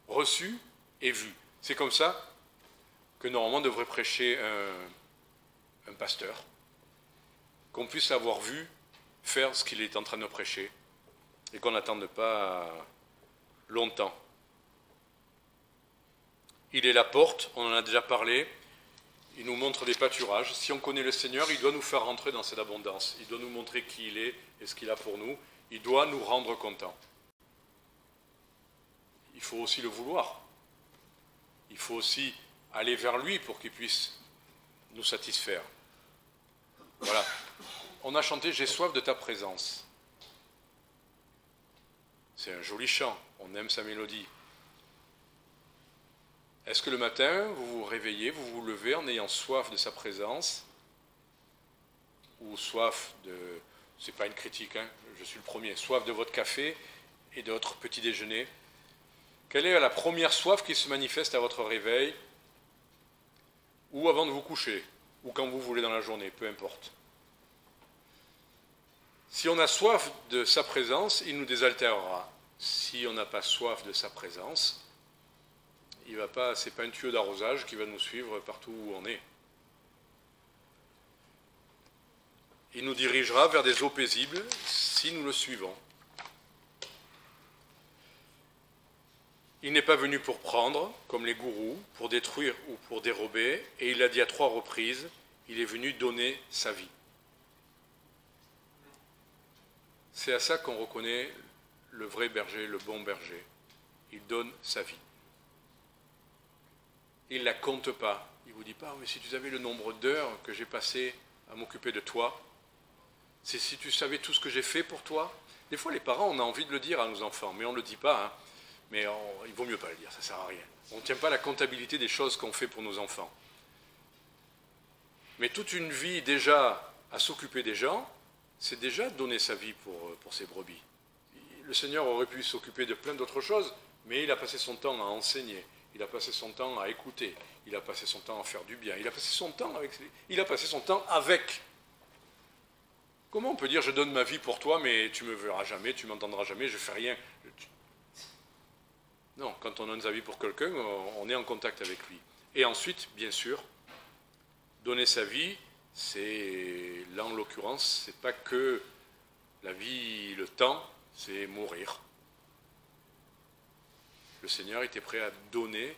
reçu et vu. C'est comme ça que normalement devrait prêcher un pasteur, qu'on puisse avoir vu faire ce qu'il est en train de prêcher et qu'on n'attende pas longtemps. Il est la porte, on en a déjà parlé, il nous montre des pâturages. Si on connaît le Seigneur, il doit nous faire rentrer dans cette abondance, il doit nous montrer qui il est et ce qu'il a pour nous, il doit nous rendre contents. Il faut aussi le vouloir. Il faut aussi aller vers lui pour qu'il puisse nous satisfaire. Voilà. On a chanté « J'ai soif de ta présence ». C'est un joli chant, on aime sa mélodie. Est-ce que le matin, vous vous réveillez, vous vous levez en ayant soif de sa présence? Ou soif de... C'est pas une critique, hein, je suis le premier. Soif de votre café et de votre petit déjeuner. Quelle est la première soif qui se manifeste à votre réveil, ou avant de vous coucher, ou quand vous voulez dans la journée, peu importe. Si on a soif de sa présence, il nous désaltérera. Si on n'a pas soif de sa présence, ce n'est pas un tuyau d'arrosage qui va nous suivre partout où on est. Il nous dirigera vers des eaux paisibles si nous le suivons. Il n'est pas venu pour prendre, comme les gourous, pour détruire ou pour dérober, et il l'a dit à 3 reprises, il est venu donner sa vie. C'est à ça qu'on reconnaît le vrai berger, le bon berger. Il donne sa vie. Il ne la compte pas. Il ne vous dit pas, mais si tu savais le nombre d'heures que j'ai passé à m'occuper de toi, c'est si tu savais tout ce que j'ai fait pour toi. Des fois, les parents, on a envie de le dire à nos enfants, mais on ne le dit pas, hein. Mais il vaut mieux pas le dire, ça ne sert à rien. On ne tient pas la comptabilité des choses qu'on fait pour nos enfants. Mais toute une vie déjà à s'occuper des gens, c'est déjà donner sa vie pour ses brebis. Le Seigneur aurait pu s'occuper de plein d'autres choses, mais il a passé son temps à enseigner, il a passé son temps à écouter, il a passé son temps à faire du bien, il a passé son temps avec. Comment on peut dire je donne ma vie pour toi, mais tu ne me verras jamais, tu ne m'entendras jamais, je ne fais rien? Non, quand on donne sa vie pour quelqu'un, on est en contact avec lui. Et ensuite, bien sûr, donner sa vie, c'est, là en l'occurrence, c'est pas que la vie, le temps, c'est mourir. Le Seigneur était prêt à donner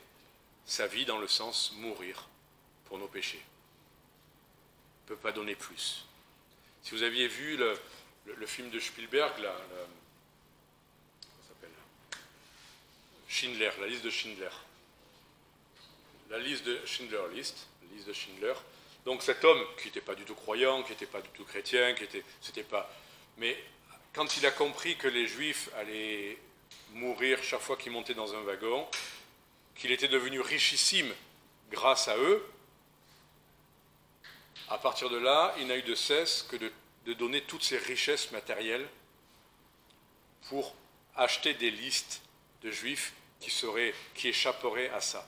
sa vie dans le sens mourir pour nos péchés. Il ne peut pas donner plus. Si vous aviez vu le film de Spielberg, Schindler, la liste de Schindler. La liste de Schindler. Donc cet homme qui n'était pas du tout croyant, qui n'était pas du tout chrétien, mais quand il a compris que les Juifs allaient mourir chaque fois qu'ils montaient dans un wagon, qu'il était devenu richissime grâce à eux, à partir de là, il n'a eu de cesse que de donner toutes ses richesses matérielles pour acheter des listes de juifs qui échapperaient à ça.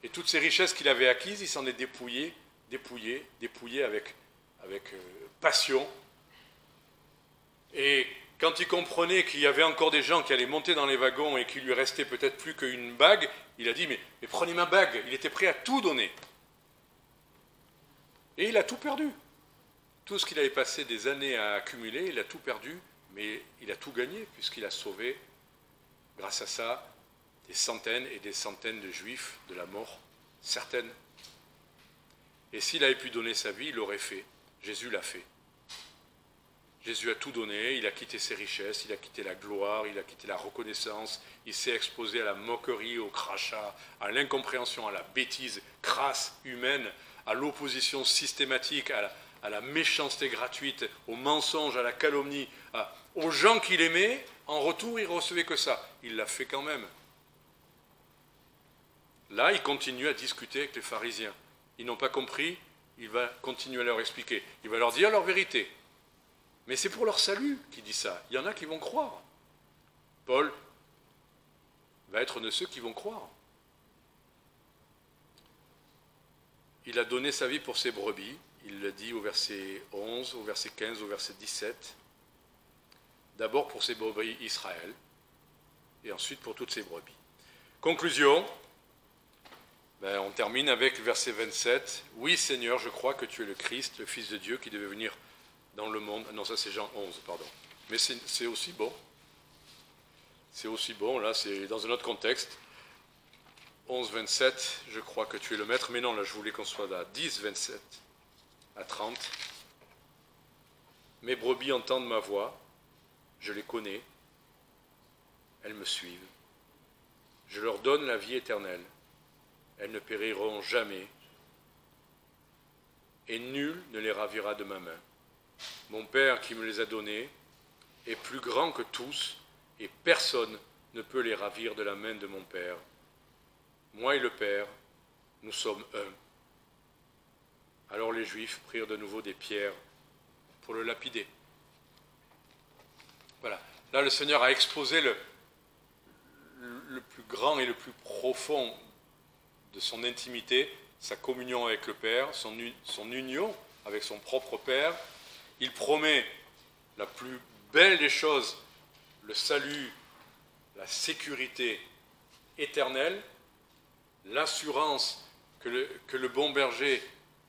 Et toutes ces richesses qu'il avait acquises, il s'en est dépouillé avec passion. Et quand il comprenait qu'il y avait encore des gens qui allaient monter dans les wagons et qu'il lui restait peut-être plus qu'une bague, il a dit mais prenez ma bague. Il était prêt à tout donner. Et il a tout perdu. Tout ce qu'il avait passé des années à accumuler, il a tout perdu, mais il a tout gagné puisqu'il a sauvé, grâce à ça, des centaines et des centaines de juifs de la mort certaine. Et s'il avait pu donner sa vie, il l'aurait fait. Jésus l'a fait. Jésus a tout donné, il a quitté ses richesses, il a quitté la gloire, il a quitté la reconnaissance, il s'est exposé à la moquerie, au crachat, à l'incompréhension, à la bêtise crasse humaine, à l'opposition systématique, à la méchanceté gratuite, au mensonge, à la calomnie, aux gens qu'il aimait. En retour, il ne recevait que ça. Il l'a fait quand même. Là, il continue à discuter avec les pharisiens. Ils n'ont pas compris, il va continuer à leur expliquer. Il va leur dire leur vérité. Mais c'est pour leur salut qu'il dit ça. Il y en a qui vont croire. Paul va être de ceux qui vont croire. Il a donné sa vie pour ses brebis. Il le dit au verset 11, au verset 15, au verset 17. D'abord pour ses brebis Israël, et ensuite pour toutes ses brebis. Conclusion, on termine avec le verset 27. « Oui, Seigneur, je crois que tu es le Christ, le Fils de Dieu, qui devait venir dans le monde. » Non, ça c'est Jean 11, pardon. Mais c'est aussi bon. C'est aussi bon, là, c'est dans un autre contexte. 11, 27, je crois que tu es le Maître. Mais non, là, je voulais qu'on soit à 10, 27 à 30. « Mes brebis entendent ma voix, je les connais, elles me suivent. Je leur donne la vie éternelle, elles ne périront jamais, et nul ne les ravira de ma main. Mon Père qui me les a donnés est plus grand que tous, et personne ne peut les ravir de la main de mon Père. Moi et le Père, nous sommes un. » Alors les Juifs prirent de nouveau des pierres pour le lapider. Voilà. Là, le Seigneur a exposé le plus grand et le plus profond de son intimité, sa communion avec le Père, son union avec son propre Père. Il promet la plus belle des choses, le salut, la sécurité éternelle, l'assurance que le bon berger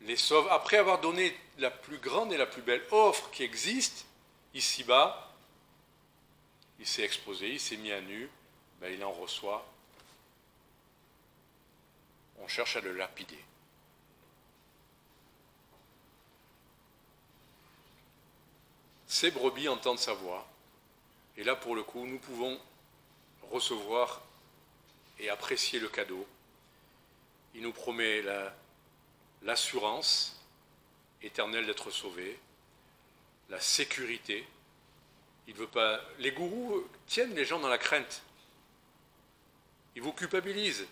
les sauve. Après avoir donné la plus grande et la plus belle offre qui existe, ici-bas, il s'est exposé, il s'est mis à nu, il en reçoit. On cherche à le lapider. Ces brebis entendent sa voix. Et là, pour le coup, nous pouvons recevoir et apprécier le cadeau. Il nous promet l'assurance éternelle d'être sauvé, la sécurité. Il veut pas. Les gourous tiennent les gens dans la crainte. Ils vous culpabilisent.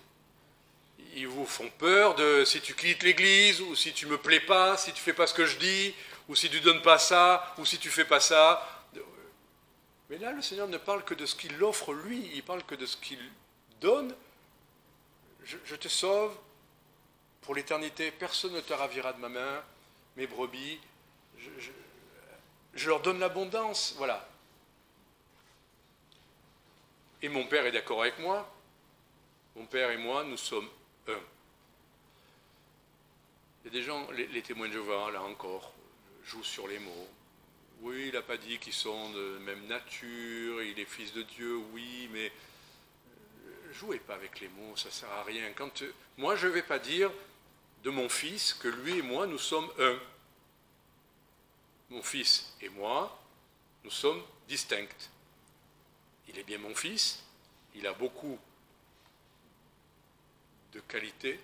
Ils vous font peur de si tu quittes l'église, ou si tu me plais pas, si tu fais pas ce que je dis, ou si tu donnes pas ça, ou si tu fais pas ça. Mais là, le Seigneur ne parle que de ce qu'il offre lui, il parle que de ce qu'il donne. Je te sauve pour l'éternité, personne ne te ravira de ma main, mes brebis, je leur donne l'abondance, voilà. Et mon Père est d'accord avec moi. Mon Père et moi, nous sommes un. Il y a des gens, les témoins de Jéhovah, là encore, jouent sur les mots. Oui, il n'a pas dit qu'ils sont de même nature, il est fils de Dieu, oui, mais jouez pas avec les mots, ça ne sert à rien. Moi, je ne vais pas dire de mon fils que lui et moi, nous sommes un. Mon fils et moi, nous sommes distincts. Il est bien mon fils, il a beaucoup de qualités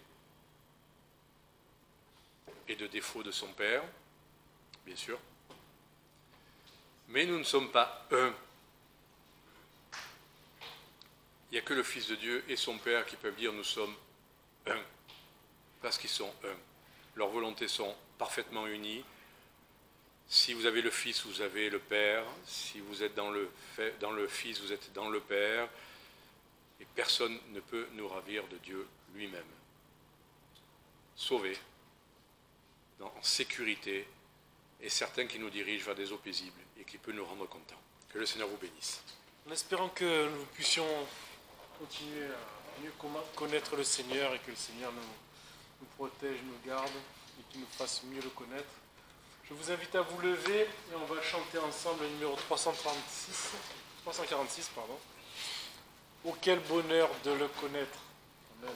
et de défauts de son père, bien sûr. Mais nous ne sommes pas un. Il n'y a que le Fils de Dieu et son Père qui peuvent dire nous sommes un, parce qu'ils sont un. Leurs volontés sont parfaitement unies. Si vous avez le Fils, vous avez le Père. Si vous êtes dans le Fils, vous êtes dans le Père. Et personne ne peut nous ravir de Dieu lui-même. Sauvés, en sécurité, et certains qui nous dirigent vers des eaux paisibles et qui peut nous rendre contents. Que le Seigneur vous bénisse. En espérant que nous puissions continuer à mieux connaître le Seigneur et que le Seigneur nous protège, nous garde et qu'il nous fasse mieux le connaître. Je vous invite à vous lever et on va chanter ensemble le numéro 346, pardon. Oh, quel bonheur de le connaître. Amen.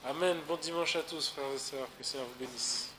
Amen. Bon dimanche à tous, frères et sœurs. Que le Seigneur vous bénisse.